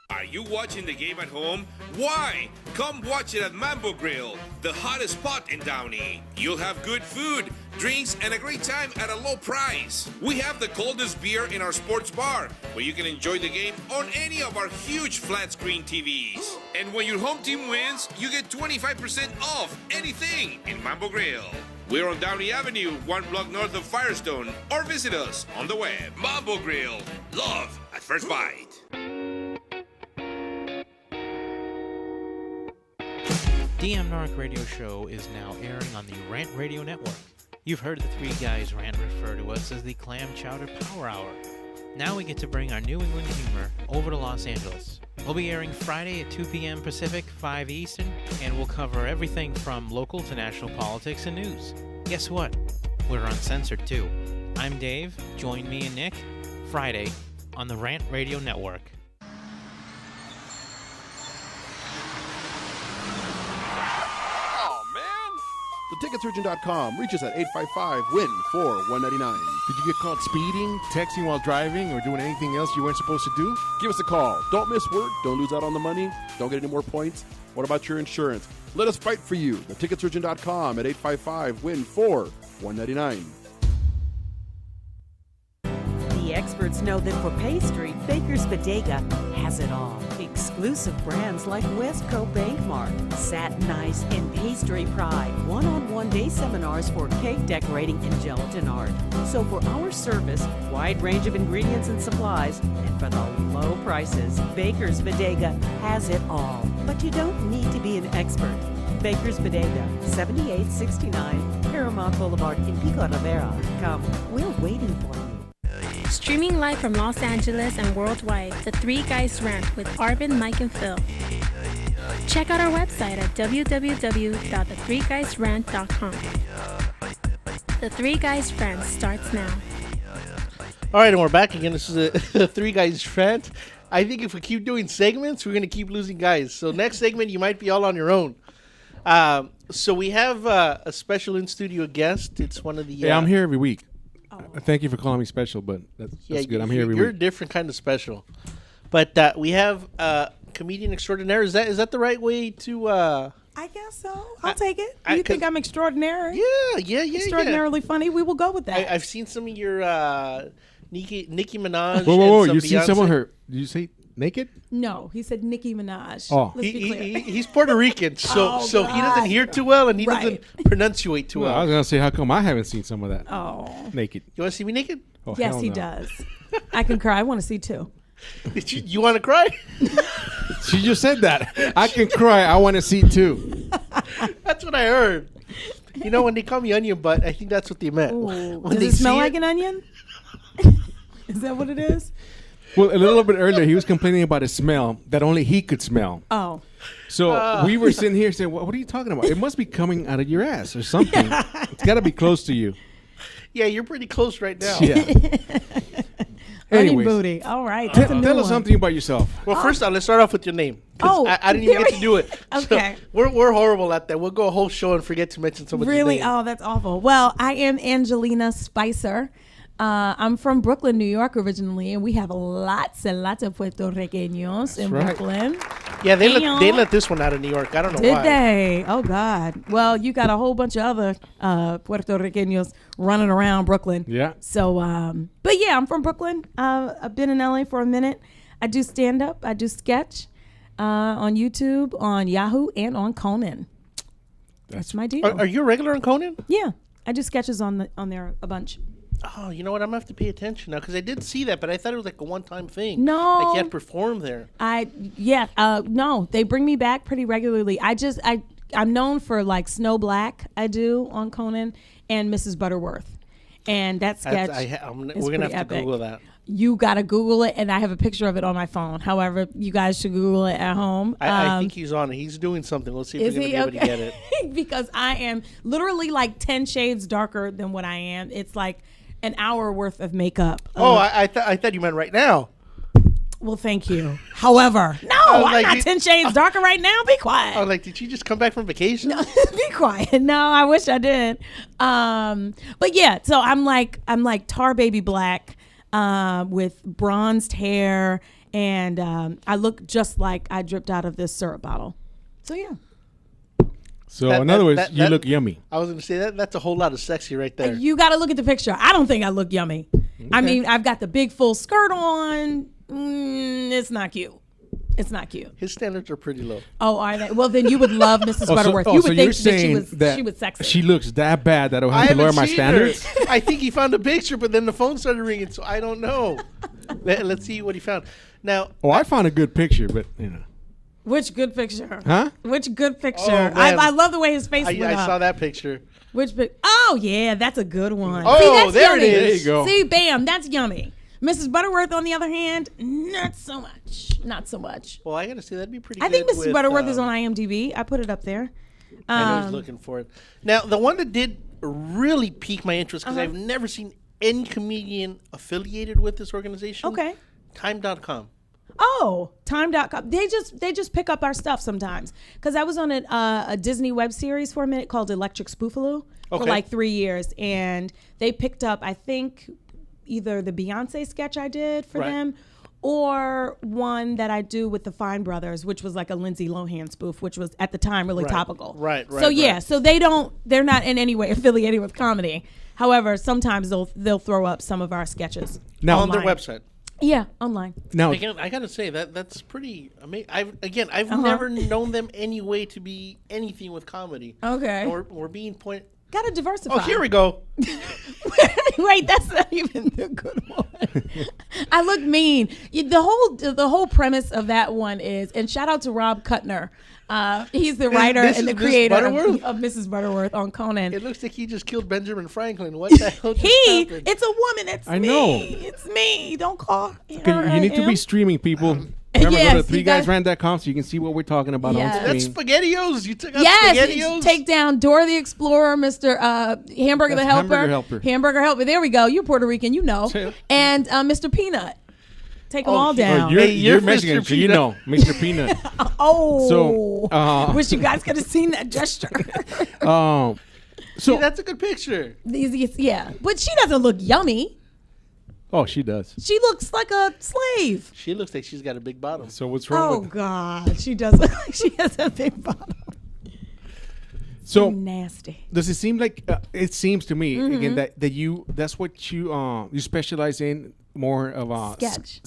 Are you watching the game at home? Why? Come watch it at Mambo Grill, the hottest spot in Downey. You'll have good food, drinks, and a great time at a low price. We have the coldest beer in our sports bar, where you can enjoy the game on any of our huge flat screen TVs. And when your home team wins, you get 25% off anything in Mambo Grill. We're on Downey Avenue, 1 block north of Firestone, or visit us on the web. Mambo Grill, love at first bite. DM Narc Radio Show is now airing on the Rant Radio Network. You've heard the Three Guys Rant refer to us as the Clam Chowder Power Hour. Now we get to bring our New England humor over to Los Angeles. We'll be airing Friday at 2 p.m. Pacific, 5 Eastern, and we'll cover everything from local to national politics and news. Guess what? We're uncensored too. I'm Dave. Join me and Nick Friday on the Rant Radio Network. Oh, man. theticketsurgeon.com. Reach us at 855-WIN-4199. Did you get caught speeding, texting while driving, or doing anything else you weren't supposed to do? Give us a call. Don't miss work. Don't lose out on the money. Don't get any more points. What about your insurance? Let us fight for you. Theticketsurgeon.com at 855-WIN-4199. The experts know that for pastry, Baker's Bodega has it all. Exclusive brands like Westco Bankmark, Satin Ice, and Pastry Pride. One-on-one day seminars for cake decorating and gelatin art. So for our service, wide range of ingredients and supplies, and for the low prices, Baker's Bodega has it all. But you don't need to be an expert. Baker's Bodega, 7869 Paramount Boulevard in Pico Rivera. Come, we're waiting for you. Streaming live from Los Angeles and worldwide, The Three Guys Rant with Arvin, Mike, and Phil. Check out our website at www.the3guysrant.com. The Three Guys Rant starts now. All right, and we're back again. This is a Three Guys Rant. I think if we keep doing segments, we're going to keep losing guys. So next segment, you might be all on your own. So we have a special in-studio guest. It's one of the... Yeah, I'm here every week. Thank you for calling me special, but that's good. I'm here every You're week. a different kind of special. But we have comedian extraordinaire. Is that the right way to... I guess so. I'll take it. You think I'm extraordinary? Yeah. Extraordinarily funny. We will go with that. I've seen some of your Nicki Minaj. Whoa. And You some seen some of Beyonce. her... Did you say naked? No, he said Nicki Minaj. Oh. Let's be clear. He's Puerto Rican, so he doesn't hear too well and he doesn't pronunciate too Well, I well. was going to say, how come I haven't seen some of that? Oh. Naked. You want to see me naked? Oh, Yes, hell he no. does. I can cry. I want to see too. You want to cry? She just said that. I can cry. I want to see too. That's what I heard. You know, when they call me onion butt, I think that's what they meant. Ooh. When Does they it smell see like an onion? Is that what it is? Well, a little bit earlier, he was complaining about a smell that only he could smell. Oh. So we were sitting here saying, what are you talking about? It must be coming out of your ass or something. It's got to be close to you. Yeah, you're pretty close right now. Yeah. Onion Anyways, booty. All right. That's a new tell us one. something about yourself. Well, first off, let's start off with your name. 'Cause Oh, I didn't even get to do it. Okay. So we're horrible at that. We'll go a whole show and forget to mention somebody's Really? name. Oh, that's awful. Well, I am Angelina Spicer. I'm from Brooklyn, New York originally, and we have lots and lots of Puerto Ricanos in right. Brooklyn. Yeah, they let this one out of New York. I don't know Did why. they? Oh, God. Well, you got a whole bunch of other Puerto Ricanos running around Brooklyn. Yeah. So, but yeah, I'm from Brooklyn. I've been in LA for a minute. I do stand-up. I do sketch on YouTube, on Yahoo, and on Conan. That's my deal. Are you a regular on Conan? Yeah. I do sketches on there a bunch. Oh, you know what? I'm going to have to pay attention now because I did see that, but I thought it was like a one-time thing. No. Like you had to perform there. No, they bring me back pretty regularly. I'm known for like Snow Black. I do on Conan and Mrs. Butterworth, and that sketch. We're gonna have to Google that. You gotta Google it, and I have a picture of it on my phone. However, you guys should Google it at home. I think he's on it. He's doing something. Let's see if we're gonna be able to get it. Because I am literally like 10 shades darker than what I am. It's like an hour worth of makeup. Oh, I thought you meant right now. Well, thank you. However, no, I'm like, not 10 shades darker right now. Be quiet. I was like, did you just come back from vacation? No, be quiet. No, I wish I did. But yeah, so I'm like tar baby black with bronzed hair, and I look just like I dripped out of this syrup bottle. So yeah. So in other words, you look yummy. I was going to say that's a whole lot of sexy right there. You got to look at the picture. I don't think I look yummy. Okay. I mean, I've got the big full skirt on. It's not cute. It's not cute. His standards are pretty low. Oh, are they? Well, then you would love Mrs. Butterworth. You would think that she was sexy. She looks that bad that I don't have to lower my standards. I think he found a picture, but then the phone started ringing, so I don't know. Let's see what he found. Now, I found a good picture, but you know. Which good picture? Huh? Which good picture? Oh, I love the way his face I lit up. saw that picture. Which pic? Oh, yeah, that's a good one. Oh, see, that's there yummy. it is. There you go. See, bam, that's yummy. Mrs. Butterworth, on the other hand, not so much. Not so much. Well, I got to say, that'd be pretty I good. think Mrs. Butterworth is on IMDb. I put it up there. I know he's looking for it. Now, the one that did really pique my interest, because I've never seen any comedian affiliated with this organization. Okay. Time.com. Oh, time.com. They just pick up our stuff sometimes. Because I was on a Disney web series for a minute called Electric Spoofaloo for like 3 years. And they picked up, I think, either the Beyonce sketch I did for them or one that I do with the Fine Brothers, which was like a Lindsay Lohan spoof, which was at the time really topical. So yeah, so they're not in any way affiliated with comedy. However, sometimes they'll throw up some of our sketches. Now on their website. Yeah, online. Now I gotta say that's pretty amazing. I've never known them anyway to be anything with comedy. Okay. Or being point. Gotta diversify. Oh, here we go. Wait, that's not even the good one. I look mean. The whole premise of that one is, and shout out to Rob Kuttner. He's the writer and the creator of Mrs. Butterworth on Conan. It looks like he just killed Benjamin Franklin. What the hell just happened? It's a woman. It's I me. know. It's me. Don't call. You need to be streaming, people. Remember, go to 3guysrant.com so you can see what we're talking about on screen. That's SpaghettiOs. You took out SpaghettiOs. Take down Dora the Explorer, Mr. Hamburger the Helper. Hamburger Helper. There we go. You're Puerto Rican, you know. And Mr. Peanut. Take them all down. You're Mexican, so you know, Mr. Peanut. Wish you guys could have seen that gesture. So see, that's a good picture. Yeah, but she doesn't look yummy. Oh, she does. She looks like a slave. She looks like she's got a big bottom. So what's wrong with God, she does look like she has a big bottom. So nasty. Does it seem like it seems to me again that that's what you specialize in, more of a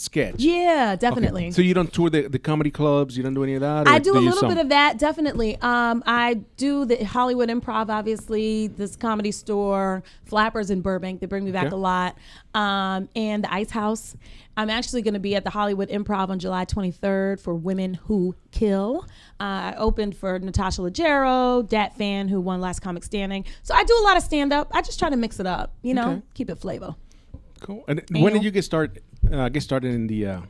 sketch? Yeah, definitely. Okay. So you don't tour the comedy clubs? You don't do any of that? I do a little bit of that, definitely. I do the Hollywood Improv, obviously, this Comedy Store, Flappers in Burbank. They bring me back a lot. And the Ice House. I'm actually going to be at the Hollywood Improv on July 23rd for Women Who Kill. I opened for Natasha Leggero, Dat Fan, who won Last Comic Standing. So I do a lot of stand-up. I just try to mix it up, keep it flavor. Cool. And when did you get started in the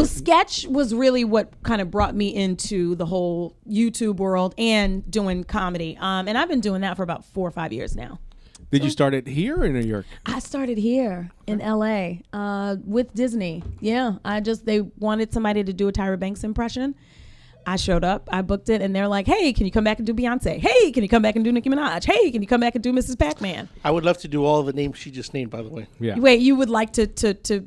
sketch was really what kind of brought me into the whole YouTube world and doing comedy. And I've been doing that for about 4 or 5 years now. Did you start it here or in New York? I started here in LA with Disney. Yeah, they wanted somebody to do a Tyra Banks impression. I showed up, I booked it, and they're like, hey, can you come back and do Beyonce? Hey, can you come back and do Nicki Minaj? Hey, can you come back and do Mrs. Pac-Man? I would love to do all of the names she just named, by the way. Yeah. Wait, you would like to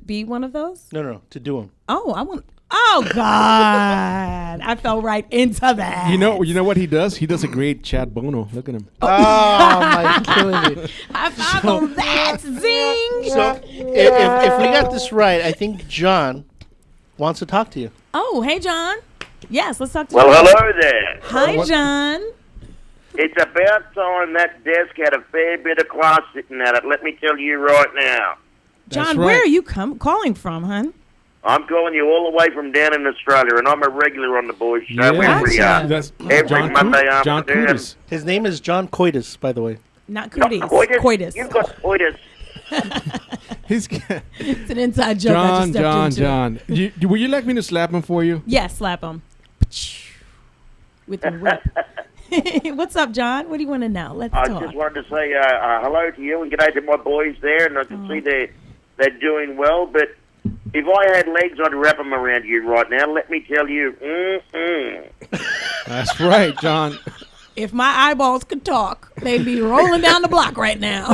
be one of those? No, to do them. Oh, I want... Oh, God. I fell right into that. You know what he does? He does a great Chad Bono. Look at him. Oh, my killing it. I found that. Zing. So, if we got this right, I think John wants to talk to you. Oh, hey, John. Yes, let's talk to you. Well, hello there. Hi, John. It's about time that desk had a fair bit of class sitting at it. Let me tell you right now. John, where are you calling from, hon? I'm calling you all the way from down in Australia, and I'm a regular on the boys' show every Monday afternoon. His name is John Coitus, by the way. Not Cooties. Coitus. You've got Coitus. It's an inside joke. John. Would you like me to slap him for you? Yes, slap him. With the whip. What's up, John? What do you want to know? Let's talk. I just wanted to say hello to you and good day to my boys there, and I can see they're doing well, but if I had legs, I'd wrap them around you right now. Let me tell you. That's right, John. If my eyeballs could talk, they'd be rolling down the block right now.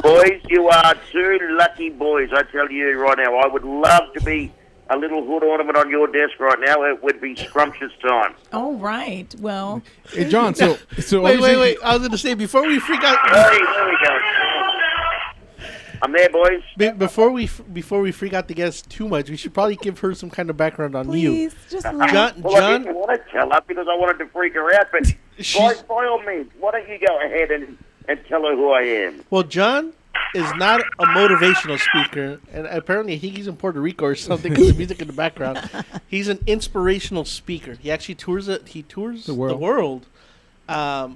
Boys, you are two lucky boys. I tell you right now, I would love to be a little hood ornament on your desk right now. It would be scrumptious time. All right. Well. Hey, John, so wait. I was going to say, before we freak out. Hey, there we go. I'm there, boys. Before we freak out the guest too much, we should probably give her some kind of background on you. Please, just John, I didn't want to tell her because I wanted to freak her out, but by all means, why don't you go ahead and tell her who I am? Well, John is not a motivational speaker, and apparently I think he's in Puerto Rico or something because the music in the background. He's an inspirational speaker. He actually tours the world. And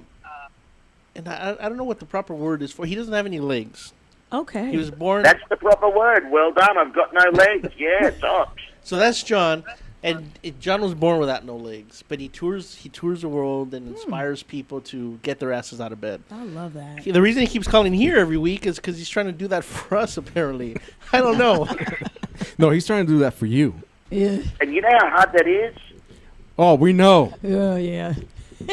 I don't know what the proper word is for. He doesn't have any legs. Okay. He was born. That's the proper word. Well done. I've got no legs. Yeah, tops. So that's John, and John was born without no legs, but he tours the world and inspires people to get their asses out of bed. I love that. The reason he keeps calling here every week is because he's trying to do that for us. Apparently, I don't know. No, he's trying to do that for you. Yeah. And you know how hard that is? Oh, we know. Oh, yeah.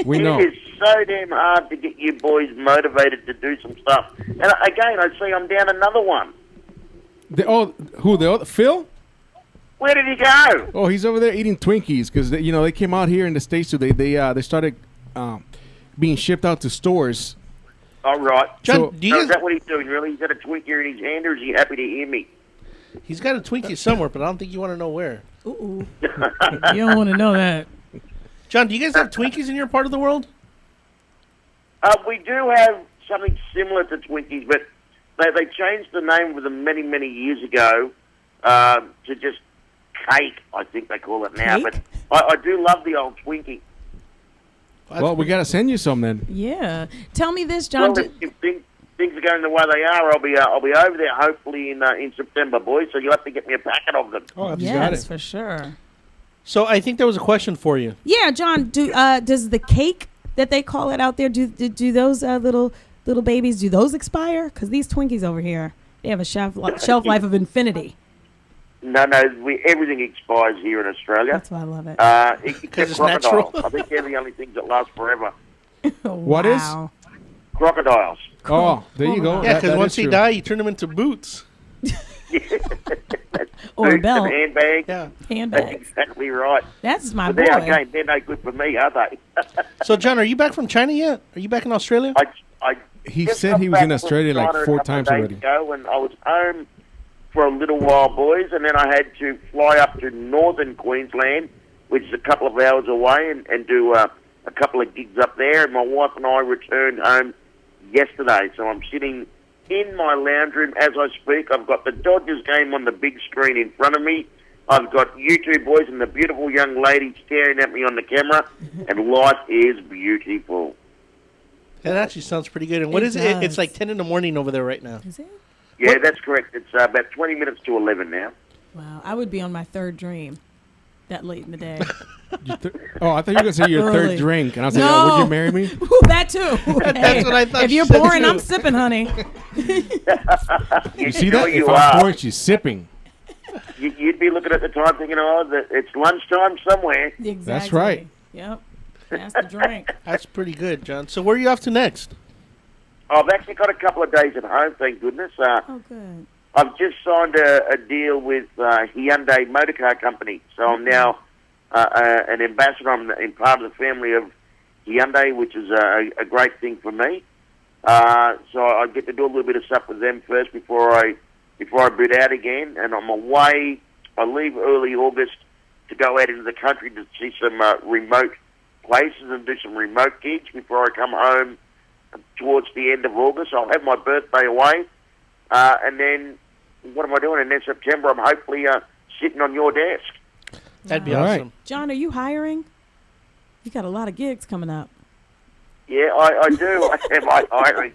We know. It is so damn hard to get you boys motivated to do some stuff. And again, I see I'm down another one. Who, the other? Phil? Where did he go? Oh, he's over there eating Twinkies because they came out here in the States, so they started being shipped out to stores. All right. John, So is that what he's doing, really? He's got a Twinkie in his hand, or is he happy to hear me? He's got a Twinkie somewhere, but I don't think you want to know where. Ooh. You don't want to know that. John, do you guys have Twinkies in your part of the world? We do have something similar to Twinkies, but they changed the name of them many, many years ago to just cake, I think they call it now. Cake? But I do love the old Twinkie. Well, we got to send you some then. Yeah. Tell me this, John. Well, if things are going the way they are, I'll be over there hopefully in September, boys. So you'll have to get me a packet of them. Oh, yes, for sure. So I think there was a question for you. Yeah, John. Does the cake that they call it out there do those little babies, do those expire? Because these Twinkies over here, they have a shelf life of infinity. No, everything expires here in Australia. That's why I love it. Because it's crocodiles. natural. I think they're the only things that last forever. What is? Crocodiles. Oh, there you go. Yeah, because That once is they true. die, you turn them into boots. Or a Boots belt. and handbags. Yeah. Handbags. That's exactly right. That's my But boy. they're no good for me, are they? So, John, are you back from China yet? Are you back in Australia? He just said got he was in back from Australia like China a 4 couple times of days already. ago, and I was home for a little while, boys, and then I had to fly up to northern Queensland, which is a couple of hours away, and do a couple of gigs up there. And my wife and I returned home yesterday, so I'm sitting in my lounge room as I speak. I've got the Dodgers game on the big screen in front of me. I've got you two boys and the beautiful young lady staring at me on the camera, and life is beautiful. That actually sounds pretty good. And what It is it? does. It's like 10 in the morning over there right now. Is it? Yeah, that's correct. It's about 20 minutes to 11 now. Wow, I would be on my third dream that late in the day. Oh, I thought you were going to say your Early. third drink. And I was like, No. oh, would you marry me? Ooh, that too. Hey, what I thought if she you're said boring, too. I'm sipping, honey. You see that? You If I'm are. bored, she's sipping. You'd be looking at the time thinking, it's lunchtime somewhere. Exactly. That's right. Yep. That's the drink. That's pretty good, John. So where are you off to next? I've actually got a couple of days at home, thank goodness. Oh, good. I've just signed a deal with Hyundai Motor Car Company, so I'm now an ambassador. I'm in part of the family of Hyundai, which is a great thing for me. So I get to do a little bit of stuff with them first before I boot out again, and I'm away. I leave early August to go out into the country to see some remote places and do some remote gigs before I come home towards the end of August. I'll have my birthday away, and then what am I doing? And then September, I'm hopefully sitting on your desk. That'd be All right. awesome. John, are you hiring? You got a lot of gigs coming up. Yeah, I do. Am I hiring?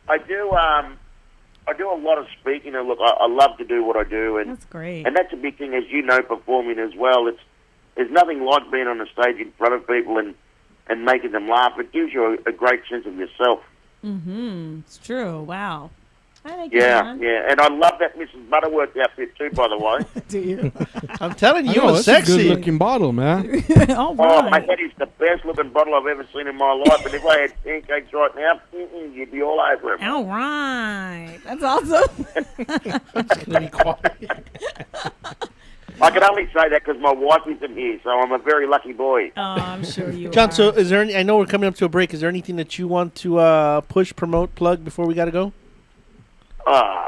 I do. I do a lot of speaking, and look, I love to do what I do, and That's great. and that's a big thing, as you know, performing as well. There's nothing like being on a stage in front of people and making them laugh. It gives you a great sense of yourself. Mm-hmm. It's true. Wow. I think you, Yeah, John. yeah, and I love that Mrs. Butterworth outfit too, by the way. Do you? I'm telling you, I you know, look that's sexy. a good-looking bottle, man. All Oh, mate, right. that is the best looking bottle I've ever seen in my life. And if I had pancakes right now, you'd be all over it. All right. That's awesome. Gonna be quiet. I can only say that because my wife isn't here, so I'm a very lucky boy. Oh, I'm sure you John, are. so is there any, I know we're coming up to a break. Is there anything that you want to push, promote, plug before we got to go?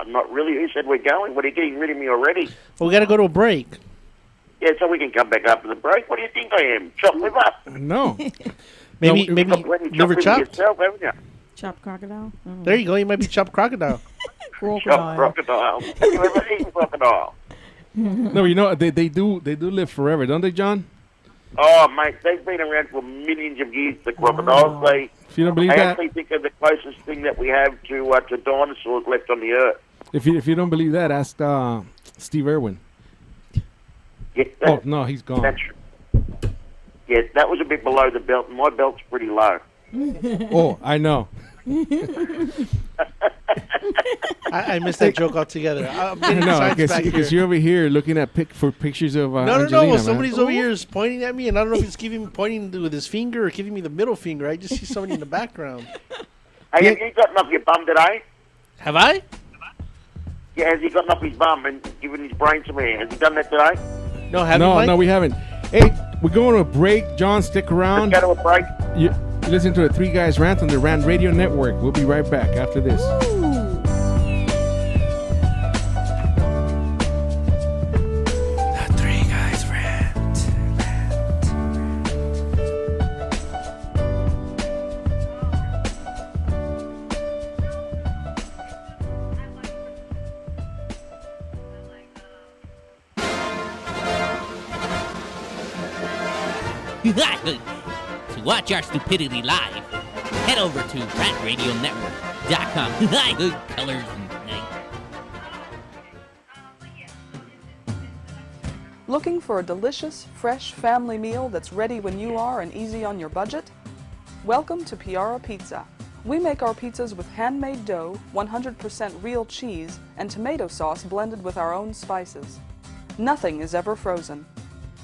Not really. Who said we're going? What, are you getting rid of me already? Well, we got to go to a break. Yeah, so we can come back after the break. What do you think I am? Chopped liver? No. Maybe No, maybe You've plenty of liver chopped liver chopped. yourself, haven't you? Chopped crocodile? Oh. There you go. You might be chopped crocodile. Chopped Crocodile. crocodile. Have you ever eaten crocodile? No, you know, they do live forever, don't they, John? Oh, mate, they've been around for millions of years, the crocodiles. They, If you don't believe I that, actually think they're the closest thing that we have to dinosaurs left on the earth. if you don't believe that, ask Steve Irwin. Yeah, Oh no, he's gone. that's, yeah, that was a bit below the belt. My belt's pretty low. Oh, I know. I missed that joke altogether. I'm getting No, science back here. because you're over here looking at for pictures of No. Angelina, man. Somebody's over here is pointing at me, and I don't know if he's pointing with his finger or giving me the middle finger. I just see somebody in the background. Hey, have you gotten off your bum today? Have I? Yeah, has he gotten off his bum and given his brain some air? Has he done that today? No, have you, Mike? No, we haven't. Hey, we're going to a break. John, stick around. Let's go to a break. You listen to the Three Guys Rant on the Rant Radio Network. We'll be right back after this. The Three Guys Rant. To watch our stupidity live, head over to RantRadioNetwork.com. Good colors and Looking for a delicious, fresh family meal that's ready when you are and easy on your budget? Welcome to Piara Pizza. We make our pizzas with handmade dough, 100% real cheese, and tomato sauce blended with our own spices. Nothing is ever frozen.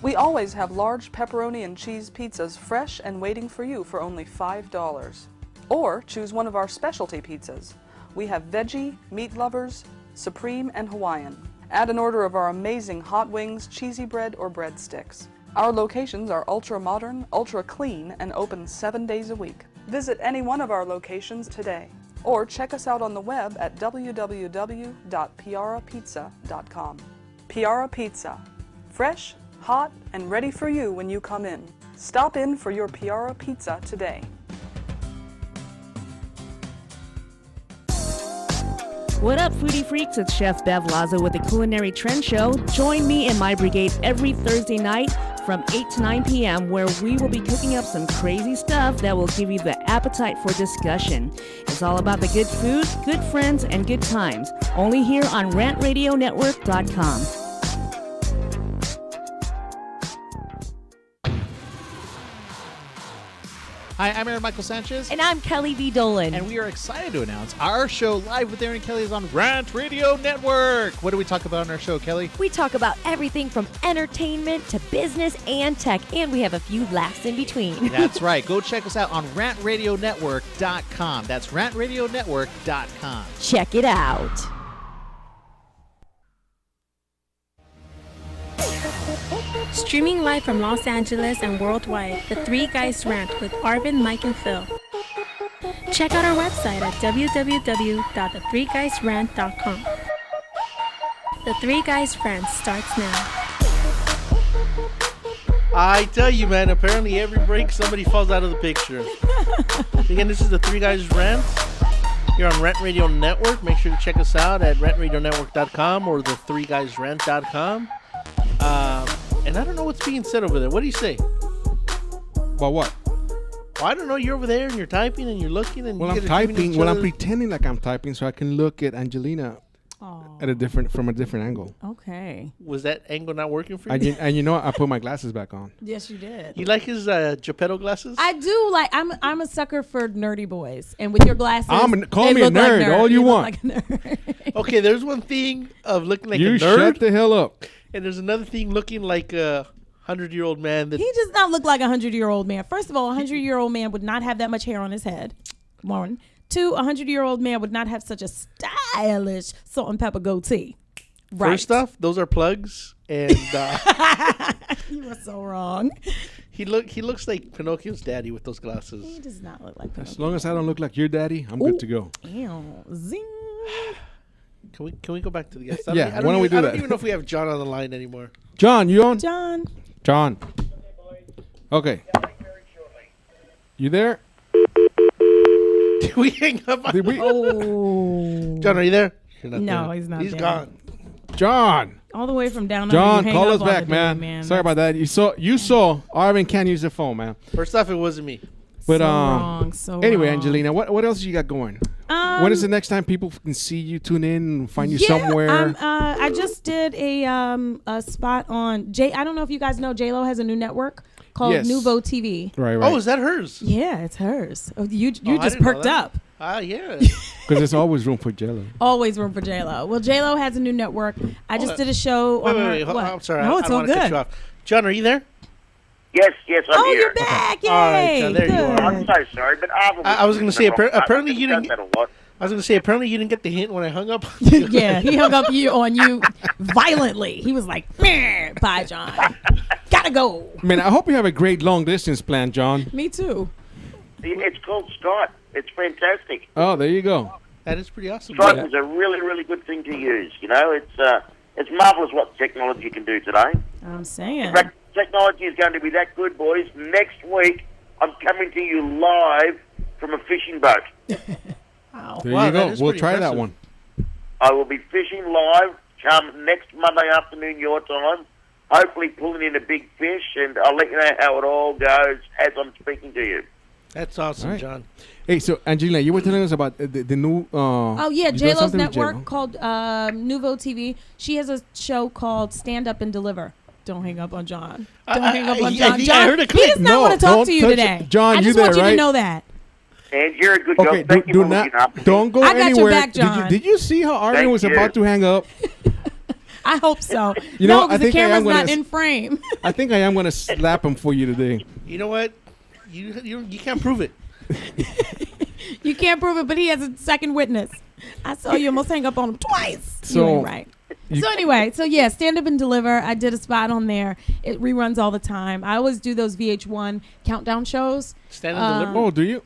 We always have large pepperoni and cheese pizzas fresh and waiting for you for only $5. Or choose one of our specialty pizzas. We have veggie, meat lovers, supreme, and Hawaiian. Add an order of our amazing hot wings, cheesy bread, or breadsticks. Our locations are ultra modern, ultra clean, and open 7 days a week. Visit any one of our locations today. Or check us out on the web at www.piarapizza.com. Piara Pizza. Fresh, hot, and ready for you when you come in. Stop in for your Piara Pizza today. What up, foodie freaks? It's Chef Bev Lazo with the Culinary Trend Show. Join me and my brigade every Thursday night from 8 to 9 p.m. where we will be cooking up some crazy stuff that will give you the appetite for discussion. It's all about the good food, good friends, and good times. Only here on RantRadioNetwork.com. Hi, I'm Aaron Michael Sanchez. And I'm Kelly V. Dolan. And we are excited to announce our show Live with Aaron and Kelly is on Rant Radio Network. What do we talk about on our show, Kelly? We talk about everything from entertainment to business and tech, and we have a few laughs in between. That's right. Go check us out on RantRadioNetwork.com. That's RantRadioNetwork.com. Check it out. Streaming live from Los Angeles and worldwide, The Three Guys Rant with Arvin, Mike, and Phil. Check out our website at www.the3guysrant.com. The Three Guys Rant starts now. I tell you, man, apparently every break somebody falls out of the picture. Again, this is The Three Guys Rant. You're on Rant Radio Network. Make sure to check us out at rantradionetwork.com or the3guysrant.com. And I don't know what's being said over there. What do you say? About what? Well, I don't know. You're over there and you're typing and you're looking and Well, you I'm guys are giving typing. each Well, I'm other- pretending like I'm typing so I can look at Angelina from a different angle. Okay. Was that angle not working for you? And you know what? I put my glasses back on. Yes, you did. You like his Geppetto glasses? I do like. I'm a sucker for nerdy boys, and with your glasses, Call they me a look like nerd all you look want. like a nerd. Okay, there's one thing of looking like You a nerd. shut the hell up. And there's another thing looking like a 100-year-old man. That He does not look like a 100-year-old man. First of all, a 100-year-old man would not have that much hair on his head. One. Two, a 100-year-old man would not have such a stylish salt and pepper goatee. Right. First off, those are plugs, and you are so wrong. He looks like Pinocchio's daddy with those glasses. He does not look like As long as I don't look like your daddy, I'm good to go. Ew. Zing. Can we go back to the guest? Yeah, why don't we do I that? don't even know if we have John on the line anymore. John, you on? John. Okay. You there? Did we hang up? Did we? Oh. John, are you there? You're not No, there. he's not He's there. gone. John. All the way from down under. John, you hang call up us on back, the man. man. Sorry about that. You saw Arvin can't use the phone, man. First off, it wasn't me. But So wrong, so anyway, wrong. Angelina, what else you got going? When is the next time people can see you, tune in, and find you somewhere? I just did a spot on I don't know if you guys know J-Lo has a new network called Yes. Nouveau TV. Right. Oh, is that hers? Yeah, it's hers. Oh, you I just didn't know perked that. up. Ah, yeah. Because there's always room for Jello. Always room for J-Lo. Well, J-Lo has a new network. I just did a show on her. Wait. What? I'm sorry. No, it's I all wanna cut good. you off. John, are you there? Yes, I'm Oh, here. you're back! Yay! All right, John, there you are. I'm so sorry, but I was going to say, apparently you didn't. That a lot. I was going to say, apparently you didn't get the hint when I hung up. Yeah, he hung up on you violently. He was like, "Meh, bye, John. Gotta go." Man, I hope you have a great long distance plan, John. Me too. It's called Skype. It's fantastic. Oh, there you go. That is pretty awesome. Skype is a really, really good thing to use. You know, it's marvelous what technology can do today. I'm saying. In fact, technology is going to be that good, boys. Next week, I'm coming to you live from a fishing boat. There you go. We'll try that one. I will be fishing live come next Monday afternoon your time, hopefully pulling in a big fish, and I'll let you know how it all goes as I'm speaking to you. That's awesome, All right. John. Hey, so Angelina, you were telling us about the new. Oh yeah, you doing J-Lo's something with network J-Lo? called Nouveau TV. She has a show called Stand Up and Deliver. Don't hang up on John. Don't hang up on John. I John, heard a he clip. does not No, want to talk don't to you touch today. it. John, I you just there, want you right? to know that. And you're a good Okay, girl. Thank you do for not. looking up. Don't go I got your anywhere. back, John. Did you see how Arvin Thank was you. about to hang up? I hope so. You know, no, I because the think I am camera's gonna not in frame. I think I am going to slap him for you today. You know what? You can't prove it. You can't prove it, but he has a second witness. I saw you almost hang up on him twice. So, you ain't right. So anyway, yeah, Stand Up and Deliver. I did a spot on there. It reruns all the time. I always do those VH1 countdown shows. Stand and Deliver. Oh, do you?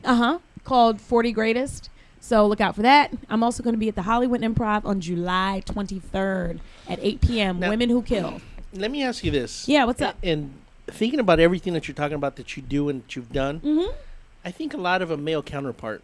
Called 40 Greatest. So look out for that. I'm also going to be at the Hollywood Improv on July 23rd at 8 p.m. Now- Women Who Kill. Let me ask you this. Yeah, what's up? And thinking about everything that you're talking about that you do and that you've done, I think a lot of a male counterpart.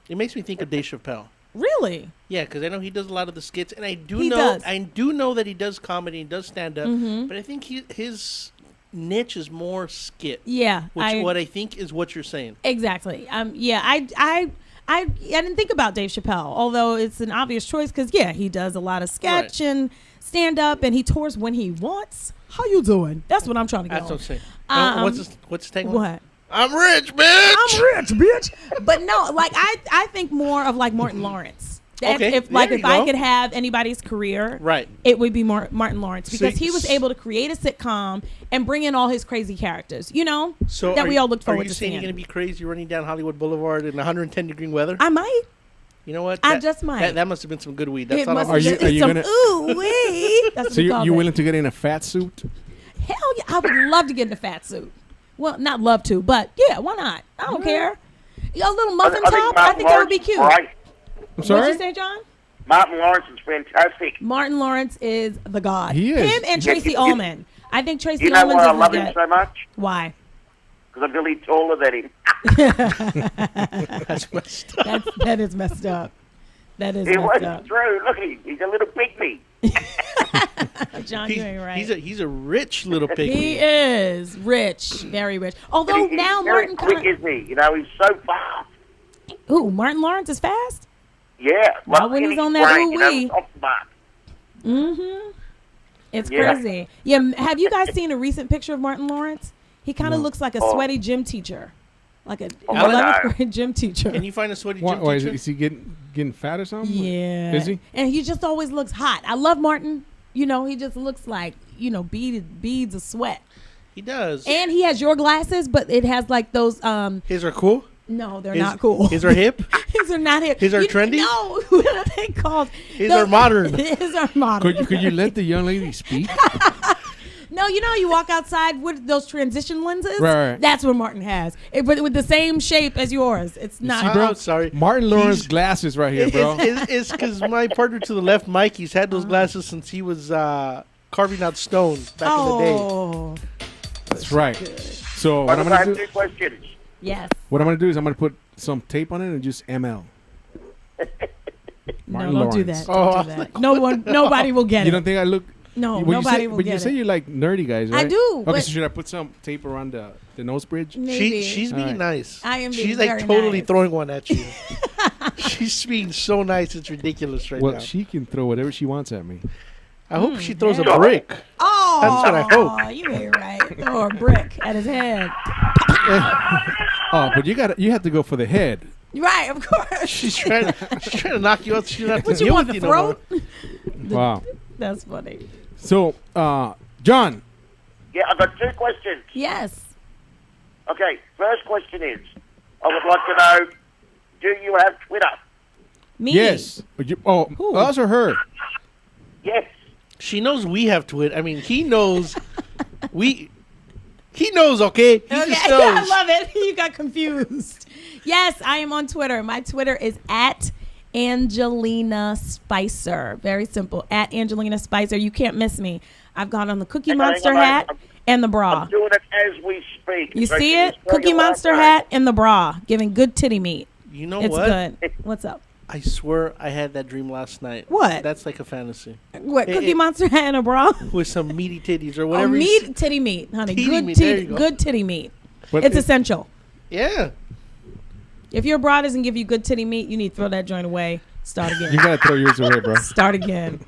It makes me think of Dave Chappelle. Really? Yeah, because I know he does a lot of the skits, and I do He know does. I do know that he does comedy and does stand up, but I think his niche is more skit. Yeah, what I think is what you're saying. Exactly. Yeah, I didn't think about Dave Chappelle, although it's an obvious choice because he does a lot of sketch and stand up, and he tours when he wants. How you doing? That's what I'm trying to get. That's what I'm saying. What's his tagline? What? I'm rich, bitch. I'm rich, bitch. But no, like I think more of like Martin Lawrence. Okay, If there you I go. could have anybody's career, Right. it would be Martin Lawrence because So he was able to create a sitcom and bring in all his crazy characters. So that we all looked forward Are you to saying seeing. you're going to be crazy running down Hollywood Boulevard in 110-degree weather? I might. You know what? I just might. That must have been some good weed. That's It all must I'm have Are you some gonna- ooh wee. That's what So we call you it. willing to get in a fat suit? Hell yeah, I would love to get in a fat suit. Well, not love to, but yeah, why not? I don't care. A little muffin top, I think that would be cute. Right. I'm sorry? What'd you say, John? Martin Lawrence is fantastic. Martin Lawrence is the god. He is. Him and Yeah, Tracy you- Ullman. I think Tracy You know Ullman's why I is love the him god. so much? Why? Because I'm really taller than him. That's messed up. That is messed up. That is It messed was up. true. Look at him. He's a little pygmy. John, you ain't right. He's a rich little pig. He is rich, very rich. Although He's now very Martin quick, kind of. isn't he? You know, he's so fast. Ooh, Martin Lawrence is fast. Yeah. Not when he's on that brain, you know, ooh-wee. off the mark. Mm-hmm. It's Yeah. crazy. Yeah. Have you guys seen a recent picture of Martin Lawrence? He kind of looks like a sweaty gym teacher, like a Oh, 11th no. grade gym teacher. Can you find a sweaty Why, gym why teacher? is he getting fat or something? Yeah. Is he? And he just always looks hot. I love Martin. You know, he just looks like, beads of sweat. He does. And he has your glasses, but it has like those His are cool. no, they're not cool. His are hip. His are not hip. His are trendy? No, what are they called? His are modern. His are modern. Could you let the young lady speak? No, you know how you walk outside with those transition lenses? Right. That's what Martin has. But with the same shape as yours. It's See, not. bro, I'm sorry. Martin Lawrence glasses right here, bro. It's because my partner to the left, Mike, he's had those glasses since he was carving out stone back in the day. Oh, That's right. So what I'm I gonna have do? two questions. yes. What I'm gonna do is I'm gonna put some tape on it and just ML. Martin No, don't do Lawrence. that. Don't do that. Nobody will get You it. don't think I look? No, Well, nobody you say, will but get you say it. you like nerdy guys, I right? do, Okay, but- so should I put some tape around the nose bridge? Maybe. She's being Alright. nice. I am being She's like very totally nice. throwing one at you. She's being so nice, it's ridiculous right Well, now. she can throw whatever she wants at me. I hope she throws yeah. a brick. Oh, That's what I hope. You ain't right. Throw a brick at his head. Oh, but you have to go for the head. Right, of course. She's trying to knock you out. She's not What to you deal want, with the you no more. throat? Wow. That's funny. So, John. Yeah, I've got 2 questions. Yes. Okay, first question is, I would like to know, do you have Twitter? Me? Yes. Us or her? Yes. She knows we have Twitter. I mean, he knows. He knows, okay? He Okay, just knows. I love it. You got confused. Yes, I am on Twitter. My Twitter is at Angelina Spicer. Very simple. At Angelina Spicer. You can't miss me. I've got on the Cookie Monster hat and the bra. I'm doing it as we speak. You So see can it? spell Cookie your last Monster name? hat and the bra. Giving good titty meat. You know it's what? good. What's up? I swear I had that dream last night. What? That's like a fantasy. What? Cookie Monster hat and a bra? With some meaty titties or Oh, whatever. meat, titty meat, honey. Titty Good meat, there you go. good titty meat. But It's essential. Yeah. If your bra doesn't give you good titty meat, you need to throw that joint away. Start again. You gotta throw yours away, bro. Start again.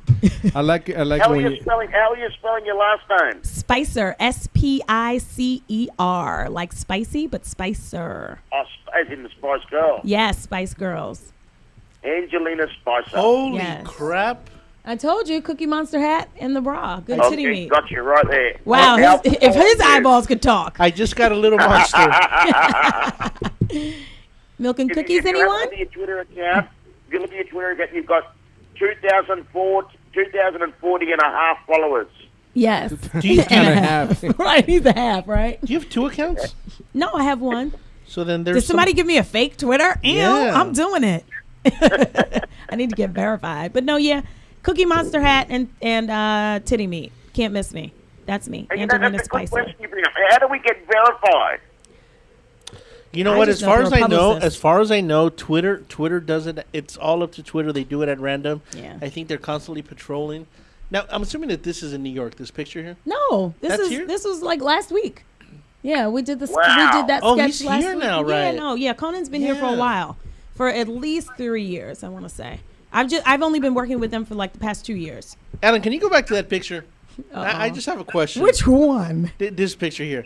I like How are when you you. spelling? How are you spelling your last name? Spicer, Spicer, like spicy, but Spicer. Oh, as in the Spice Girl. Yes, Spice Girls. Angelina Spicer. Holy Yes. crap! I told you, Cookie Monster hat and the bra. Good Okay, titty meat. got you right there. Wow, How if his eyeballs could talk. I just got a little monster. Milk and cookies, if you anyone? Look at your Twitter account. If you look at your Twitter account, you've got 2,040 and a half followers. Yes. Do you, And a half. Right, he's a half, right? do you have 2 accounts? No, I have one. So then there's Did somebody give me a fake Twitter? Ew, Yeah. I'm doing it. I need to get verified. But no, yeah, Cookie Monster hat and titty meat. Can't miss me. That's me, And you know, Angelina that's a good Spicer. question you bring up. How do we get verified? You know I what? just As know far through as a I know, publicist. Twitter does it. It's all up to Twitter. They do it at random. Yeah. I think they're constantly patrolling. Now, I'm assuming that this is in New York. This picture here. No, That's here? this was like last week. Yeah, we did this. Wow. We did that Oh, sketch he's last here week. now, Yeah, right? no, yeah. Conan's been here for a Yeah. while, for at least 3 years. I want to say. I've only been working with them for like the past 2 years. Alan, can you go back to that picture? I Uh-oh. just have a question. Which one? This picture here.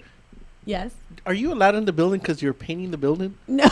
Yes. Are you allowed in the building because you're painting the building? No,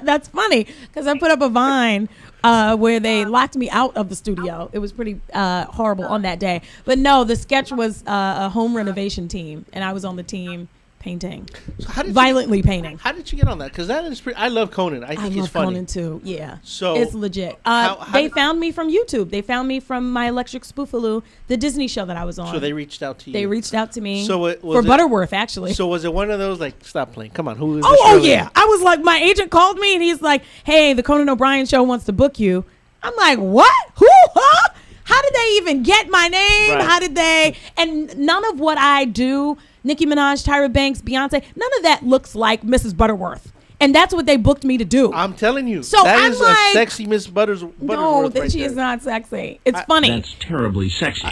that's funny because I put up a Vine where they locked me out of the studio. It was pretty horrible on that day. But no, the sketch was a home renovation team, and I was on the team painting, So how did violently painting. How did you get on that? Because that is pretty. I love Conan. I think I he's love funny. Conan too. Yeah, So it's legit. how They did- found me from YouTube. They found me from my Electric Spoofaloo, the Disney show that I was on. So they reached out to you. They reached out to me. So it, for Butterworth, actually. So was it one of those like, stop playing? Come on, who is? Oh, this oh really? yeah. I was like, my agent called me and he's like, hey, the Conan O'Brien show wants to book you. I'm like, what? Who? Huh? How did they even get my name? Right. How did they? And none of what I do, Nicki Minaj, Tyra Banks, Beyonce, none of that looks like Mrs. Butterworth. And that's what they booked me to do. I'm telling you. So that I'm is like, a sexy Miss Butterworth. no, that right she there. is not sexy. It's funny. That's terribly sexy.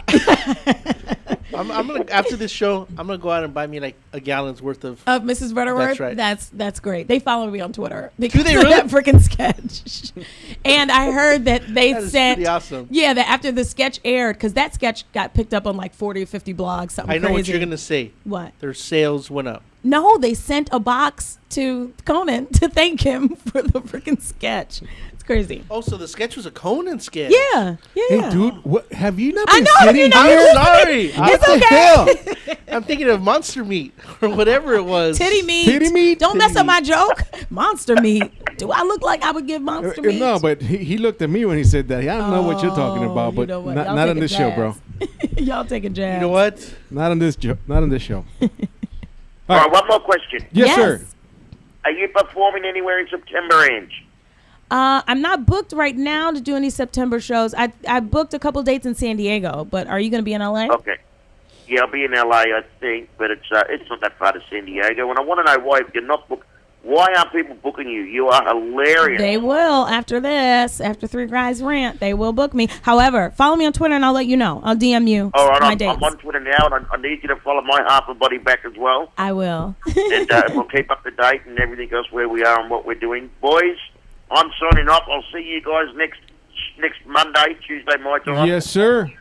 I'm gonna after this show, I'm gonna go out and buy me like a gallon's worth of. Of Mrs. Butterworth. That's right. That's great. They follow me on Twitter because they of really? that freaking sketch. And I heard that they That is sent. pretty awesome. Yeah, that after the sketch aired, because that sketch got picked up on like 40 or 50 blogs. Something I know crazy. what you're gonna say. What? Their sales went up. No, they sent a box to Conan to thank him for the freaking sketch. It's crazy. Oh, so the sketch was a Conan sketch. Yeah, yeah. Hey, dude, what have you not I been know, have you sitting not here? been Sorry. It's What the okay. hell? I'm thinking of monster meat or whatever it was. Titty meat. Titty meat? Don't Titty mess up meat. my joke. Monster meat. Do I look like I would give monster meat? No, but he looked at me when he said that. I don't know what you're talking Oh, about, you but know what? not, Y'all not on taking this show, bro. jabs. Y'all taking jabs. You know what? Not on this not on this show. All right, one more question. Yes, sir. Are you performing anywhere in September, Ange? I'm not booked right now to do any September shows. I booked a couple dates in San Diego, but are you going to be in LA? Okay. Yeah, I'll be in LA, I think, but it's not that far to San Diego. And I want to know why you're not booked. Why aren't people booking you? You are hilarious. They will after this, after Three Guys Rant. They will book me. However, follow me on Twitter and I'll let you know. I'll DM you All right, my I'm dates. on Twitter now, and I need you to follow my half a body back as well. I will. And we'll keep up to date and everything else where we are and what we're doing. Boys, I'm signing off. I'll see you guys next Monday, Tuesday my time. Yes, sir.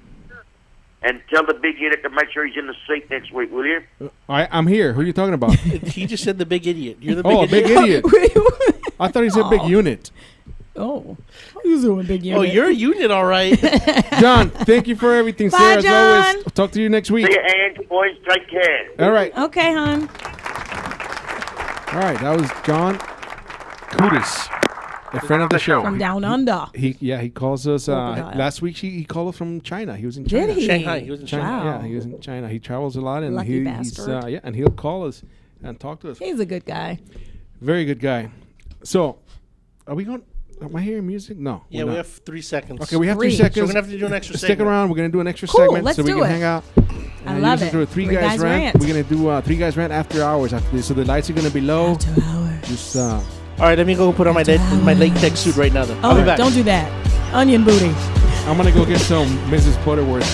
And tell the big idiot to make sure he's in the seat next week, will you? I'm here. Who are you talking about? He just said the big idiot. You're the big Oh, idiot. big idiot. I thought he said big unit. Oh, who's doing big unit? Oh, you're a unit, all right. John, thank you for everything, Bye, Sarah. As John. always, I'll talk to you next week. See you, Angie, boys. Take care. All right. Okay, hon. All right, that was John Kudis, a friend of the show. From down under. He calls us. Crocodile. Last week he called us from China. He was in Did China. he? Shanghai. He was in China. Shanghai. Yeah, he was in China. He travels a lot, and Lucky he's bastard. and he'll call us and talk to us. He's a good guy. Very good guy. So, are we going? Am I hearing music? No. Yeah, we're we not. have 3 seconds. Okay, we have 3 Three. seconds. So we're gonna have to do an extra Stick segment. around. We're gonna do an extra Cool, segment let's so we do can it. hang out. I And love listen it. to a Three Guys Rant. We're gonna do 3 Guys Rant after hours after this, so the lights are gonna be low. After hours. Just All right, let me go put on my latex suit right now. Then I'll be Oh, back. don't do that. Onion booty. I'm gonna go get some Mrs. Butterworth.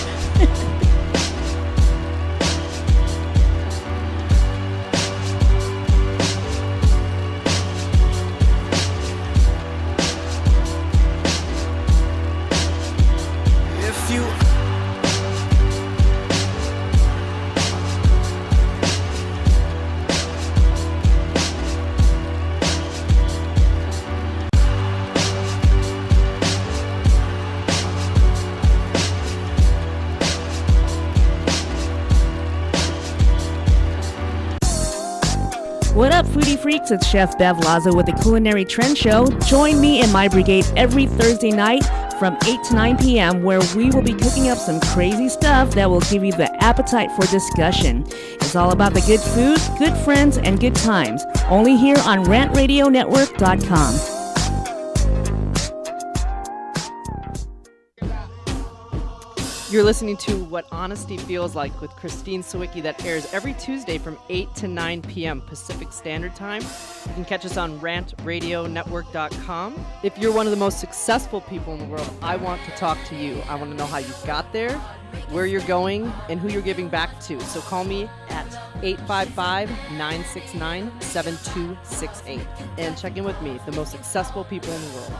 If you What up, foodie freaks? It's Chef Bev Lazo with the Culinary Trend Show. Join me and my brigade every Thursday night from 8 to 9 p.m. where we will be cooking up some crazy stuff that will give you the appetite for discussion. It's all about the good food, good friends, and good times. Only here on RantRadioNetwork.com. You're listening to What Honesty Feels Like with Christine Sawicki that airs every Tuesday from 8 to 9 p.m. Pacific Standard Time. You can catch us on RantRadioNetwork.com. If you're one of the most successful people in the world, I want to talk to you. I want to know how you got there, where you're going, and who you're giving back to. So call me at 855-969-7268 and check in with me, the most successful people in the world.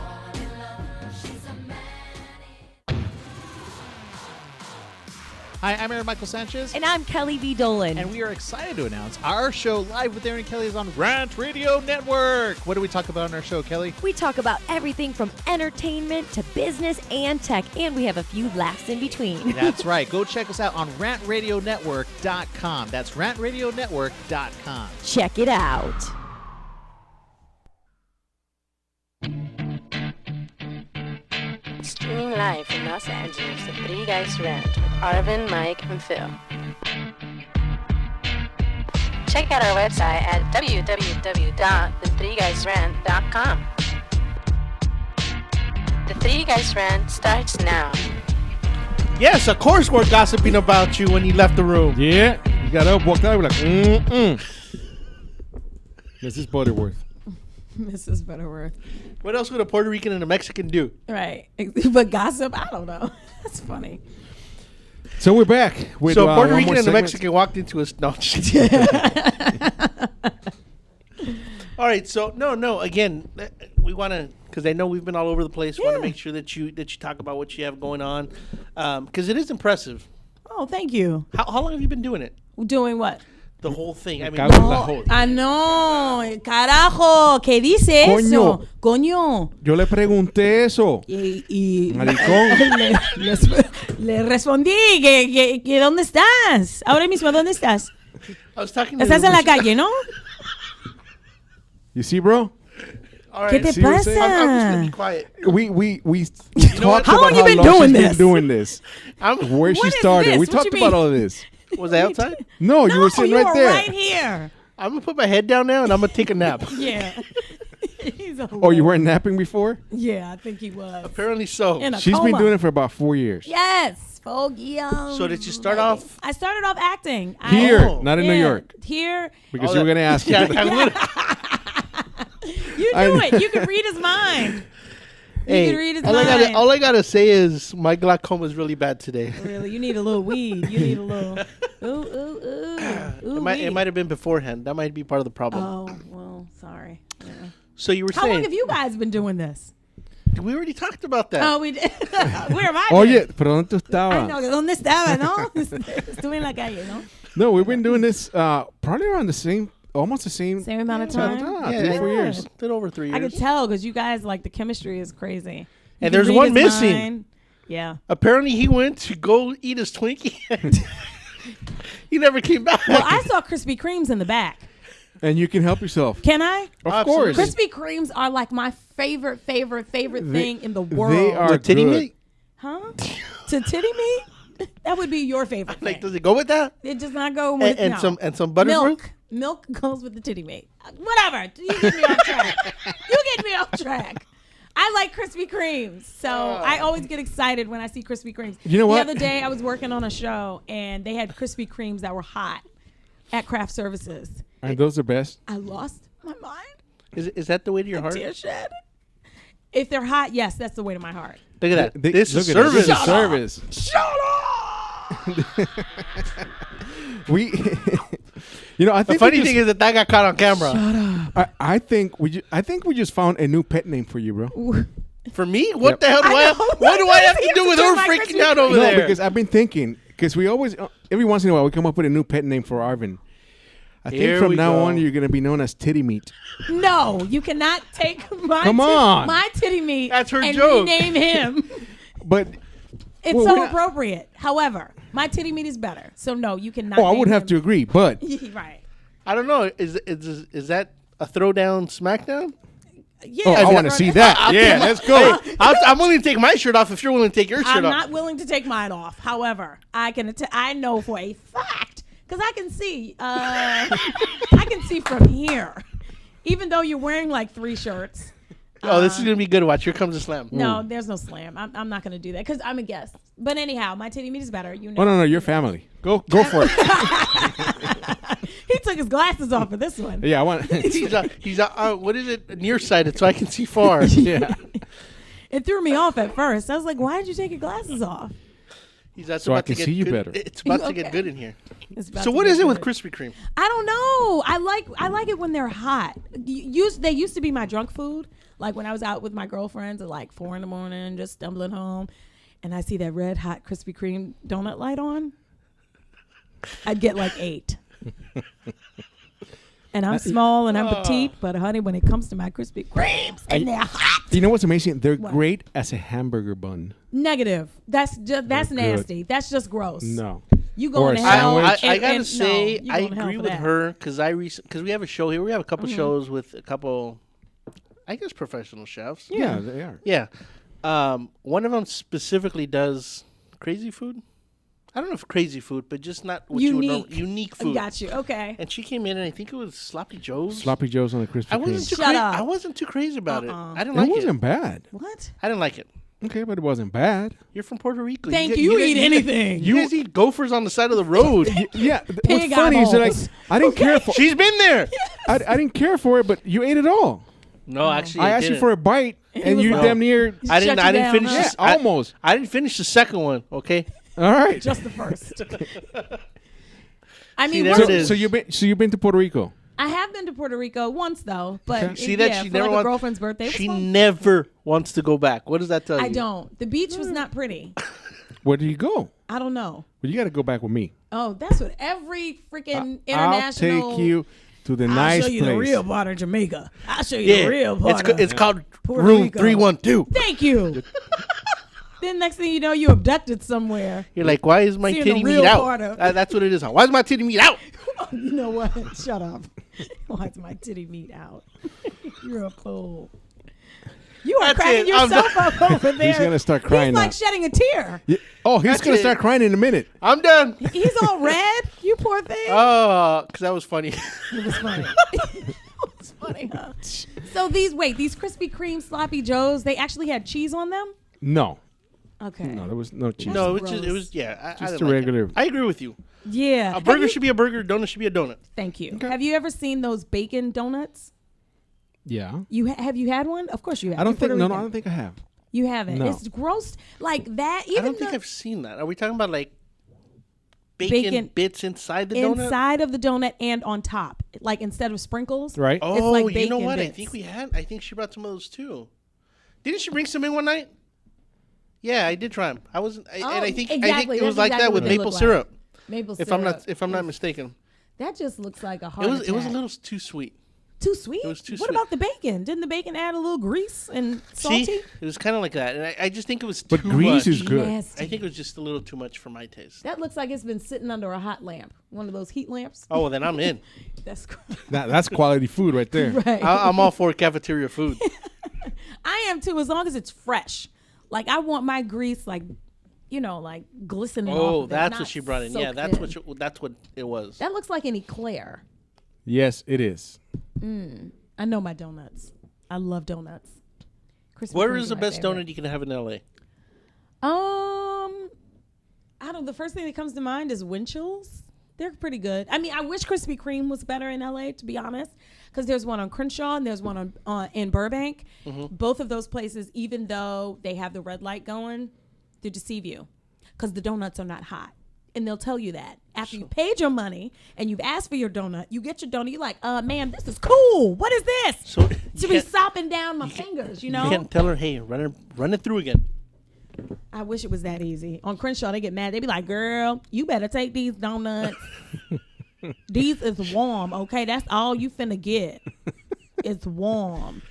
Hi, I'm Aaron Michael Sanchez. And I'm Kelly V. Dolan. And we are excited to announce our show Live with Aaron and Kelly is on Rant Radio Network. What do we talk about on our show, Kelly? We talk about everything from entertainment to business and tech, and we have a few laughs in between. That's right. Go check us out on RantRadioNetwork.com. That's RantRadioNetwork.com. Check it out. Streaming live from Los Angeles, the Three Guys Rant with Arvin, Mike, and Phil. Check out our website at www.the3guysrant.com. The Three Guys Rant starts now. Yes, of course we're gossiping about you when you left the room. Yeah, you got up, walked out, we're like, Mrs. Butterworth. Mrs. Butterworth. What else would a Puerto Rican and a Mexican do? Right. But gossip, I don't know. That's funny. So we're back. With, So a Puerto one Rican more and a segment. Mexican walked into us. No, all right. So no. Again, we want to, because I know we've been all over the place. Want to make sure that you talk about what you have going on, because it is impressive. Oh, thank you. How long have you been doing it? Doing what? The whole thing. I mean, Ah, no. Carajo. ¿Qué dice eso? Coño. Yo le pregunté eso. Y Maricón. le respondí que ¿dónde estás? Ahora mismo, ¿dónde estás? I was talking to Estás en la calle, ¿no? You see, bro? All ¿Qué te see what I'm saying? pasa? I'm just gonna be quiet. We know what? talked How about long you been long doing she's this? been doing this. Where she What is started. this? We What talked you about mean? all of this. Was I outside? No, you were sitting you right were there. right here. I'm gonna put my head down now and I'm gonna take a nap. Yeah. He's a Oh, you weren't napping before? Yeah, I think he was. Apparently so. In a She's been coma. doing it for about 4 years. Yes. Foggy. So did you start off I started off acting. Here, not in New Yeah, York. Here. Because you were going to ask Yeah, me. I would. You I knew know. it. You could read his mind. Hey, You can read his all mind. I gotta say is my glaucoma is really bad today. Really, you need a little weed. You need a little. Ooh, It might have been beforehand. That might be part of the problem. Oh well, sorry. Yeah. So you were How saying long have you guys been doing this? we already talked about that. Oh, we did. Where am I? Oye, pero ¿dónde tú I estabas? know. ¿Dónde estaba? No. Estuve en la calle, no. No, we've been doing this probably around the same almost the same amount of time. Yeah, 3-4 years. A little over 3 years. I could tell because you guys like the chemistry is crazy. You And can there's read one his missing. mind. Yeah. Apparently, he went to go eat his Twinkie. And he never came back. Well, I saw Krispy Kremes in the back. And you can help yourself. Can I? Of course. Krispy Kremes are like my favorite thing in the world. They are titty good. meat? Huh? To titty meat? That would be your favorite thing. Like, does it go with that? It does not go with And no. some buttermilk? Milk goes with the titty meat. Whatever. You get me off track. You get me off track. I like Krispy Kremes, so I always get excited when I see Krispy Kremes. You know what? The other day I was working on a show and they had Krispy Kremes that were hot at craft services. And those are best. I lost my mind. Is that the way to your heart? Tear shed. If they're hot, yes, that's the way to my heart. Look at that. They- This is look at that. service. This is service. Shut up! We, you know, I The think funny thing is that got caught on camera. I think we just found a new pet name for you, bro. For me? What Yep. the hell do I have? What do I have to do with her freaking out over No, there? because I've been thinking, because we always, every once in a while, we come up with a new pet name for Arvin. I think Here from we now go. on, you're going to be known as Titty Meat. No, you cannot take Come on. my titty meat That's her and joke. rename him. But It's Well, so we're not- appropriate. However, my titty meat is better. So no, you cannot. oh, I name would have him. to agree, but Right. I don't know. Is that a throwdown SmackDown? Yeah. oh, I want to see that. Yeah, let's go. I'm willing to take my shirt off if you're willing to take your shirt I'm off. not willing to take mine off. However, I know for a fact because I can see. I can see from here. Even though you're wearing like 3 shirts. Oh, this is gonna be good to watch. Here comes the slam. No, there's no slam. I'm not gonna do that because I'm a guest. But anyhow, my titty meat is better. You know. Oh, no, your family. Go for it. He took his glasses off for this one. Yeah, I want. he's what is it? Nearsighted, so I can see far. Yeah. It threw me off at first. I was like, "Why did you take your glasses off?" So I can see you better. It's about to Okay. get good in here. It's about So to what get is it with good. Krispy Kreme? I don't know. I like it when they're hot. They used to be my drunk food. Like when I was out with my girlfriends at like 4 a.m, just stumbling home, and I see that red hot Krispy Kreme donut light on, I'd get like 8. And I'm small and I'm petite, but honey, when it comes to my Krispy Kremes and they're hot, You know what's amazing? They're What? great as a hamburger bun. negative. That's nasty. That's just gross. No. You Or going a to hell? sandwich. I gotta no, say, you I going to hell agree for with that. her because we have a show here. We have a couple shows with a couple, I guess, professional chefs. Yeah, they are. Yeah. One of them specifically does crazy food. I don't know if crazy food, but just not what you would know. Unique. Unique food. Got you. Okay. And she came in, and I think it was Sloppy Joe's. Sloppy Joe's on the Krispy I wasn't Kreme. too Shut crazy. up. I wasn't too crazy about it. I didn't It like wasn't it. bad. What? I didn't like it. Okay, but it wasn't bad. You're from Puerto Rico. Thank guys- you. You guys- eat guys- anything. You guys eat gophers on the side of the road. Yeah. Pig What's funny is that eyeballs. I didn't care for. She's been there. I didn't care for it, but you ate it all. No, actually, I asked you didn't. for a bite, and was you like- damn near. I didn't. Shut I you didn't down, finish. huh? This, Yeah, almost. I didn't finish the second one. Okay. All right. Just the first. I See, mean, there we're- it is. So you've been to Puerto Rico. I have been to Puerto Rico once though, but See that yeah, she for never like a wants. girlfriend's birthday. It was She fun. never wants to go back. What does that tell you? I don't. The beach was not pretty. Where do you go? I don't know. Well, you got to go back with me. Oh, that's what every freaking I'll international. take you to the I'll nice show you place. the real part of Jamaica. I'll show you Yeah, the real part. it's called Puerto Room Rico. 312. Thank you. Then next thing you know, you abducted somewhere. You're like, why is my Seeing the titty real meat part out? of- That's what it is. Huh? Why is my titty meat out? You know what? Shut up. Why is my titty meat out? You're a fool. You are That's cracking it. I'm yourself up over there. He's gonna start crying He's like now. shedding a tear. Yeah. Oh, he's That's gonna it. start crying in a minute. I'm done. He's all red. You poor thing. Oh, because that was funny. It was funny. It was funny, huh? So these Krispy Kreme sloppy joes, they actually had cheese on them? No. Okay. No, there was no cheese. No, That's it gross. was yeah. I Just didn't a like it. regular. I agree with you. Yeah. A burger Have you- should be a burger. Donut should be a donut. Thank you. Have you ever seen those bacon donuts? Yeah. Have you had one? Of course you have. I don't You're think. Puerto No, no, I Rican. don't think I have. You haven't. No. It's gross like that. I Even don't think the I've seen that. Are we talking about like bacon bits inside the donut? inside of the donut and on top, like instead of sprinkles. Right. It's Oh, like you know bacon what? I bits. think I think she brought some of those too. Didn't she bring some in one night? Yeah, I did try them. I wasn't, and I think exactly. it was That's like exactly that with what they maple look syrup. Maple If syrup. I'm not mistaken. That just looks like a heart It was a attack. little too sweet. Too sweet? It was too What sweet. about the bacon? Didn't the bacon add a little grease and salty? See, it was kind of like that, and I just think it was But too grease much. is good. Nasty. I think it was just a little too much for my taste. That looks like it's been sitting under a hot lamp. One of those heat lamps. Oh, well, then I'm in. That's gross. That's quality food right there. Right. I'm all for cafeteria food. I am too, as long as it's fresh. Like I want my grease like glistening off Oh, of it, that's not what she brought in. Yeah, soaked that's in. that's what it was. That looks like an eclair. Yes, it is. I know my donuts. I love donuts. Krispy Where Kreme's is the my best favorite. donut you can have in LA? I don't. The first thing that comes to mind is Winchell's. They're pretty good. I mean, I wish Krispy Kreme was better in LA, to be honest, because there's one on Crenshaw and there's one on in Burbank. Both of those places, even though they have the red light going, they deceive you because the donuts are not hot. And they'll tell you that after you paid your money and you've asked for your donut, you get your donut. You're like, ma'am, this is cool. What is this? So To be sopping down my fingers, you know? You can't tell her, hey, run it through again. I wish it was that easy. On Crenshaw, they get mad. They be like, girl, you better take these donuts. These is warm, okay? That's all you finna get. It's warm.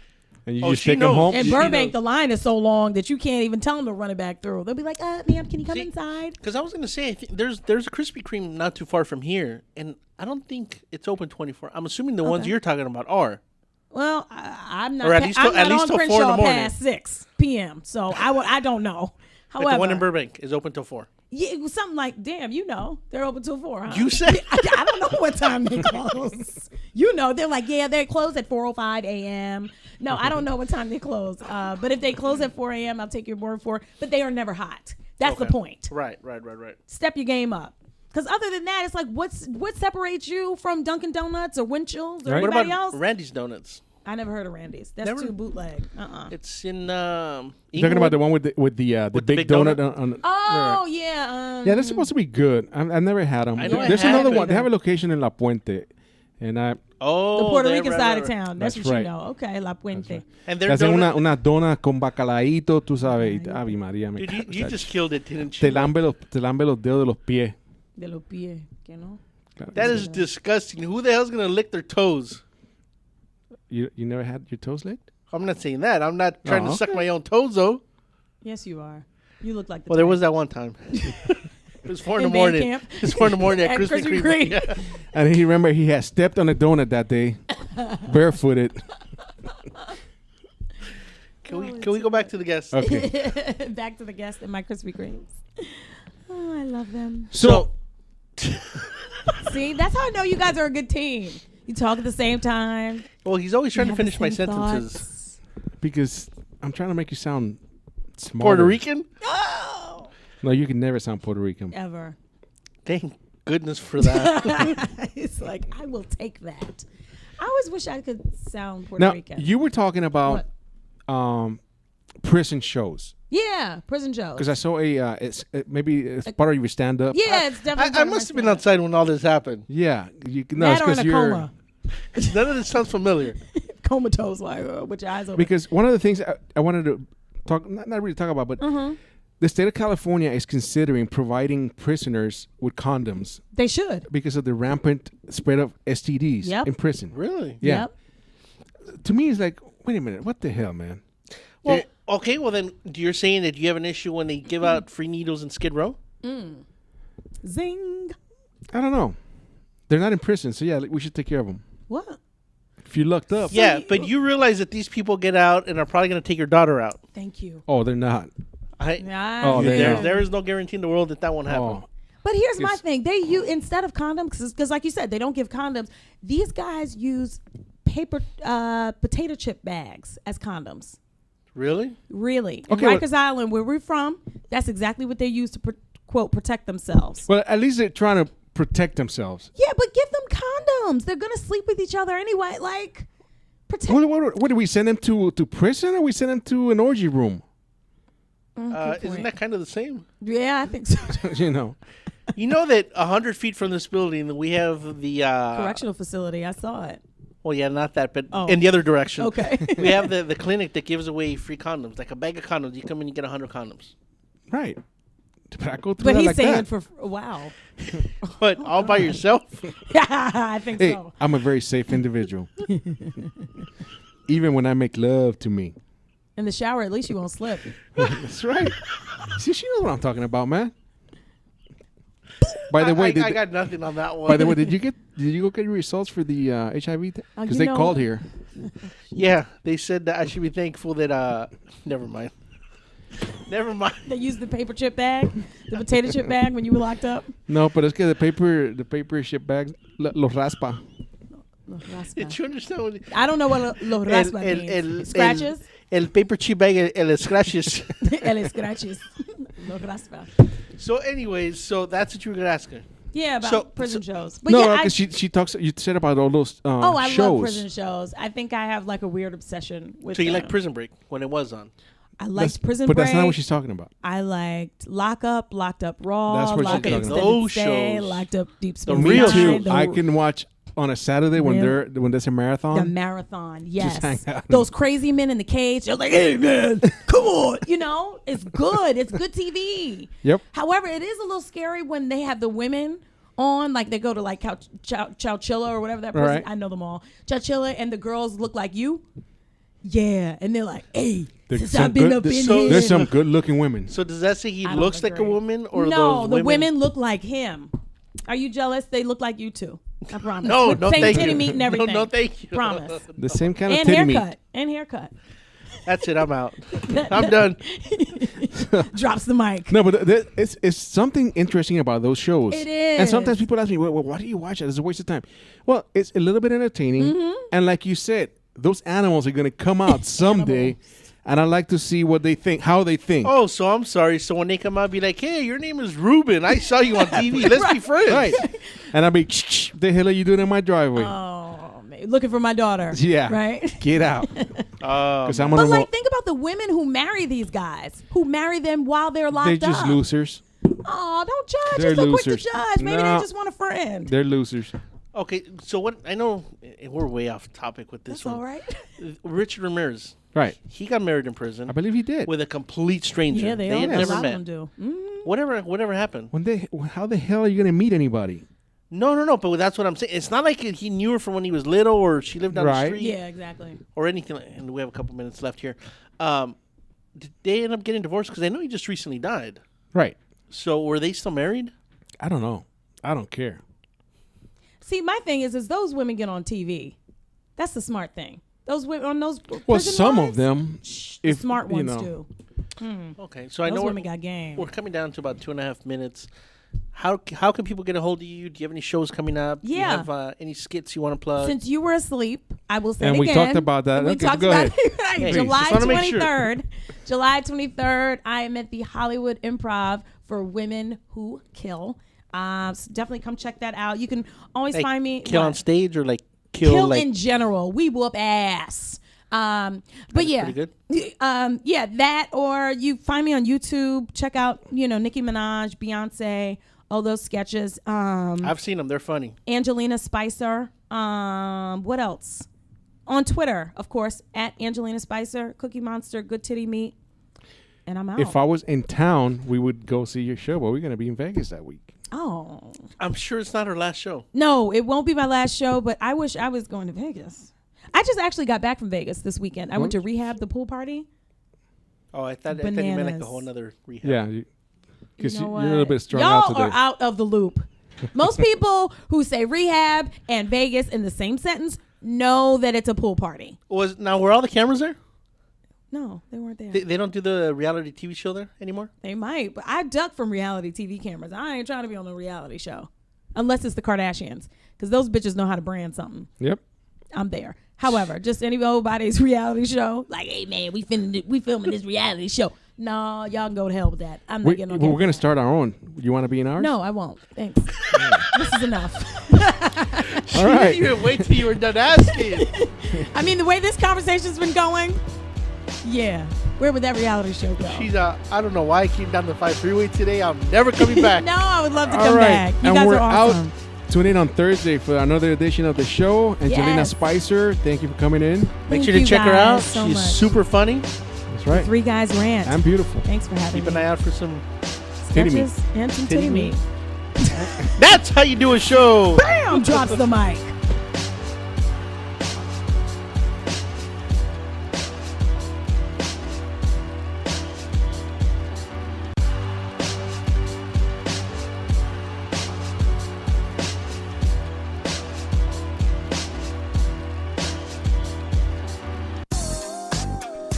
And you Oh, just she take them knows. home. In She Burbank, knows. the line is so long that you can't even tell them to run it back through. They'll be like, ma'am, can you come inside? Because I was going to say, I think there's a Krispy Kreme not too far from here, and I don't think it's open 24. I'm assuming the ones you're talking about are. Well, I'm not. Or at least I'm till- at not least on till 4 in the Crenshaw morning. past 6 p.m. So I don't know. But However, the one in Burbank is open till 4. yeah, it was something like, damn, they're open till 4. Huh? You said I don't know what time they close. They're like, yeah, they close at 4:05 a.m. No, I don't know what time they close. But if they close at 4 a.m., I'll take your word for it. But they are never hot. That's the Okay. point. Right. Step your game up. Because other than that, it's like, what separates you from Dunkin' Donuts or Winchell's or What anybody about else? Randy's Donuts? I never heard of Randy's. That's Never? too bootleg. It's in You're talking Inglewood? about the one with the big donut on. Oh, yeah. Yeah, they're supposed to be good. I've never had them. I know I There's have, another but- one. They have a location in La Puente, and I. Oh, The Puerto there, Rican right, side right, of right. town. That's That's what right. you know. Okay, La Puente. And Te their hacen donut, una dona con bacalaíto, tú sabes. Ave María, me dude, you encanta. just killed it, didn't you? Te lambe los dedos de los pies. De los pies, que no? Claro. That is disgusting. Who the hell's gonna lick their toes? You never had your toes licked? I'm not saying that. I'm not trying to suck okay. my own toes, though. Yes, you are. You look like the Well, there type. was that one time. It was 4 in the In band morning. camp? It was 4 in the morning at At Krispy Krispy Kreme. Kreme. Yeah. And he remember he had stepped on a donut that day, barefooted. Can we go back to the guests? Okay. Back to the guest and my Krispy Kremes. Oh, I love them. So, See, that's how I know you guys are a good team. You talk at the same time. Well, he's always trying You to have the finish my same sentences. thoughts. because I'm trying to make you sound smarter. Puerto Rican? Oh, No, you can never sound Puerto Rican. ever. Thank goodness for that. It's like, I will take that. I always wish I could sound Puerto Now, Rican. you were talking about prison shows. Yeah, prison shows. Because I saw maybe it's part of your stand up. Yeah, it's definitely. I part of must my have been outside when all this happened. Yeah. No, That it's or in because a you're. coma. None of this sounds familiar. Comatose, like with your eyes open. Because one of the things I wanted to talk, not really talk about, but the state of California is considering providing prisoners with condoms They should. because of the rampant spread of STDs Yep. in prison. Really? Yeah. Yep. To me, it's like, wait a minute, what the hell, man? Well, okay. Well, then you're saying that you have an issue when they give out free needles in Skid Row? Zing. I don't know. They're not in prison, so yeah, we should take care of them. What? If you looked up. Yeah, but you realize that these people get out and are probably going to take your daughter out. Thank you. Oh, they're not. Oh, there is no guarantee in the world that won't happen. Oh. But here's my thing: instead of condoms, because like you said, they don't give condoms. These guys use paper potato chip bags as condoms. Really? Really? Okay, In Rikers Island, where we're from, that's exactly what they use to quote protect themselves. Well, at least they're trying to protect themselves. Yeah, but give them condoms. They're gonna sleep with each other anyway. Like protect. What do we send them to prison, or we send them to an orgy room? Isn't that kind of the same? Yeah, I think so. You know. You know that 100 feet from this building, we have the Correctional facility. I saw it. Well, yeah, not that, but Oh. in the other direction. Okay. We have the clinic that gives away free condoms, like a bag of condoms. You come in, you get 100 condoms. Right. But I go through But that he's like saying that. for wow. What, all by yourself? I think Hey, so. I'm a very safe individual. Even when I make love to me. In the shower, at least you won't slip. That's right. See, she knows what I'm talking about, man. By the way, I got nothing on that one. By the way, did you go get your results for the HIV? Because they called here. Yeah, they said that I should be thankful that. Never mind. Never mind. They used the paper chip bag, the potato chip bag when you were locked up. No, but it's que the paper ship bags los raspa. Los raspa. Did you understand what I don't know what los raspa means. Scratches? El paper chip bag, el scratches. El scratches. Los raspa. So, anyways, that's what you were going to ask her. Yeah, about prison shows. But no, yeah, because she talks. You said about all those I shows. love prison shows. I think I have like a weird obsession with. So you like Prison Break when it was on? I liked Prison Break. But Break. that's not what she's talking about. I liked Locked Up Raw, That's what Locked she's Up talking about. Extended Stay, Locked Up Deep Space Me Nine. too. I can watch on a Saturday when there's a marathon. The marathon, yes. Just hang out. Those crazy men in the cage. They're like, hey man, come on. You know, it's good. It's good TV. Yep. However, it is a little scary when they have the women on, like they go to like Chowchilla or whatever that person. Right. I know them all. Chowchilla, and the girls look like you. Yeah, and they're like, hey, since I've been up in here. There's some good-looking women. So does that say he looks like a woman, or no? those The women look like him. Are you jealous? They look like you too. I promise. No, With no, same thank titty you. meat and everything. No, thank you. Promise. The same kind of And titty haircut. meat. And haircut. That's it. I'm out. I'm done. Drops the mic. No, but it's something interesting about those shows. It is. And sometimes people ask me, well, why do you watch it? It's a waste of time. Well, it's a little bit entertaining. Mm-hmm. And like you said, those animals are going to come out someday. And I like to see what they think, how they think. Oh, so I'm sorry. So when they come out, be like, hey, your name is Ruben. I saw you on TV. Let's be friends. Right. And I'll be, the hell are you doing in my driveway? Oh, man. Looking for my daughter. Yeah. Right? Get out. Because I'm gonna But like, think about the women who marry these guys, who marry them while they're locked up. They're just losers. Oh, don't judge. They're You're so quick losers. to judge. Maybe No. they just want a friend. They're losers. Okay, so what? I know we're way off topic with this That's one. all right. Richard Ramirez. Right. He got married in prison. I believe he did. With a complete stranger. Yeah, they had all, never a lot met. of them do. Mm. Whatever happened? How the hell are you going to meet anybody? No. But that's what I'm saying. It's not like he knew her from when he was little, or she lived down the Right. street. Yeah, exactly. Or anything. And we have a couple minutes left here. Did they end up getting divorced? Because I know he just recently died. Right. So were they still married? I don't know. I don't care. See, my thing is those women get on TV. That's the smart thing. Those women on those. Well, prison some wives, of them, the if smart you ones know. do. Okay, so I Those know women got game. We're coming down to about 2.5 minutes. How can people get a hold of you? Do you have any shows coming up? Do you Yeah. have any skits you want to plug? Since you were asleep, I will say And it we again. talked about that. We Okay, talked go about ahead. it. Right. Hey, July just wanna make sure. 23rd. July 23rd, I am at the Hollywood Improv for Women Who Kill. So definitely come check that out. You can always Like, find me. kill what? on stage or like kill like in general. We whoop ass. But That's yeah, pretty yeah, that, or you find me on YouTube. Check out, Nicki Minaj, Beyonce, all those sketches. I've seen them. They're funny. Angelina Spicer. What else? On Twitter, of course, at Angelina Spicer, Cookie Monster, Good Titty Meat, and I'm out. If I was in town, we would go see your show, but we're going to be in Vegas that week. Oh. I'm sure it's not her last show. No, it won't be my last show, but I wish I was going to Vegas. I just actually got back from Vegas this weekend. I went to Rehab, the pool party. Oh, I thought you meant like a Bananas. whole nother rehab. Yeah, because You know you're a little what? bit strung Y'all out today. are out of the loop. Most people who say rehab and Vegas in the same sentence know that it's a pool party. Were all the cameras there? No, they weren't there. They don't do the reality TV show there anymore? They might, but I duck from reality TV cameras. I ain't trying to be on a reality show. Unless it's the Kardashians. Because those bitches know how to brand something. Yep. I'm there. However, just anybody's reality show, like, hey man, we filming this reality show. No, y'all can go to hell with that. I'm not getting on We're camera. going to start our own. You want to be in ours? No, I won't. Thanks. This is enough. All right. You didn't wait till you were done asking. I mean, the way this conversation's been going, yeah. Where would that reality show go? She's I don't know why I came down the 5 freeway today. I'm never coming back. No, I would love to All come right. back. You And guys we're are awesome. out. Tune in on Thursday for another edition of the show. Angelina Yes. Spicer, thank you for coming in. Make Thank sure to you check her guys out. so She's much. super funny. That's right. Three Guys Rant. And beautiful. Thanks for having Keep me. an eye out for some Titty me. Sketches and some titty meat. That's how you do a show. Bam! Drops the mic.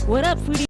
What up, foodie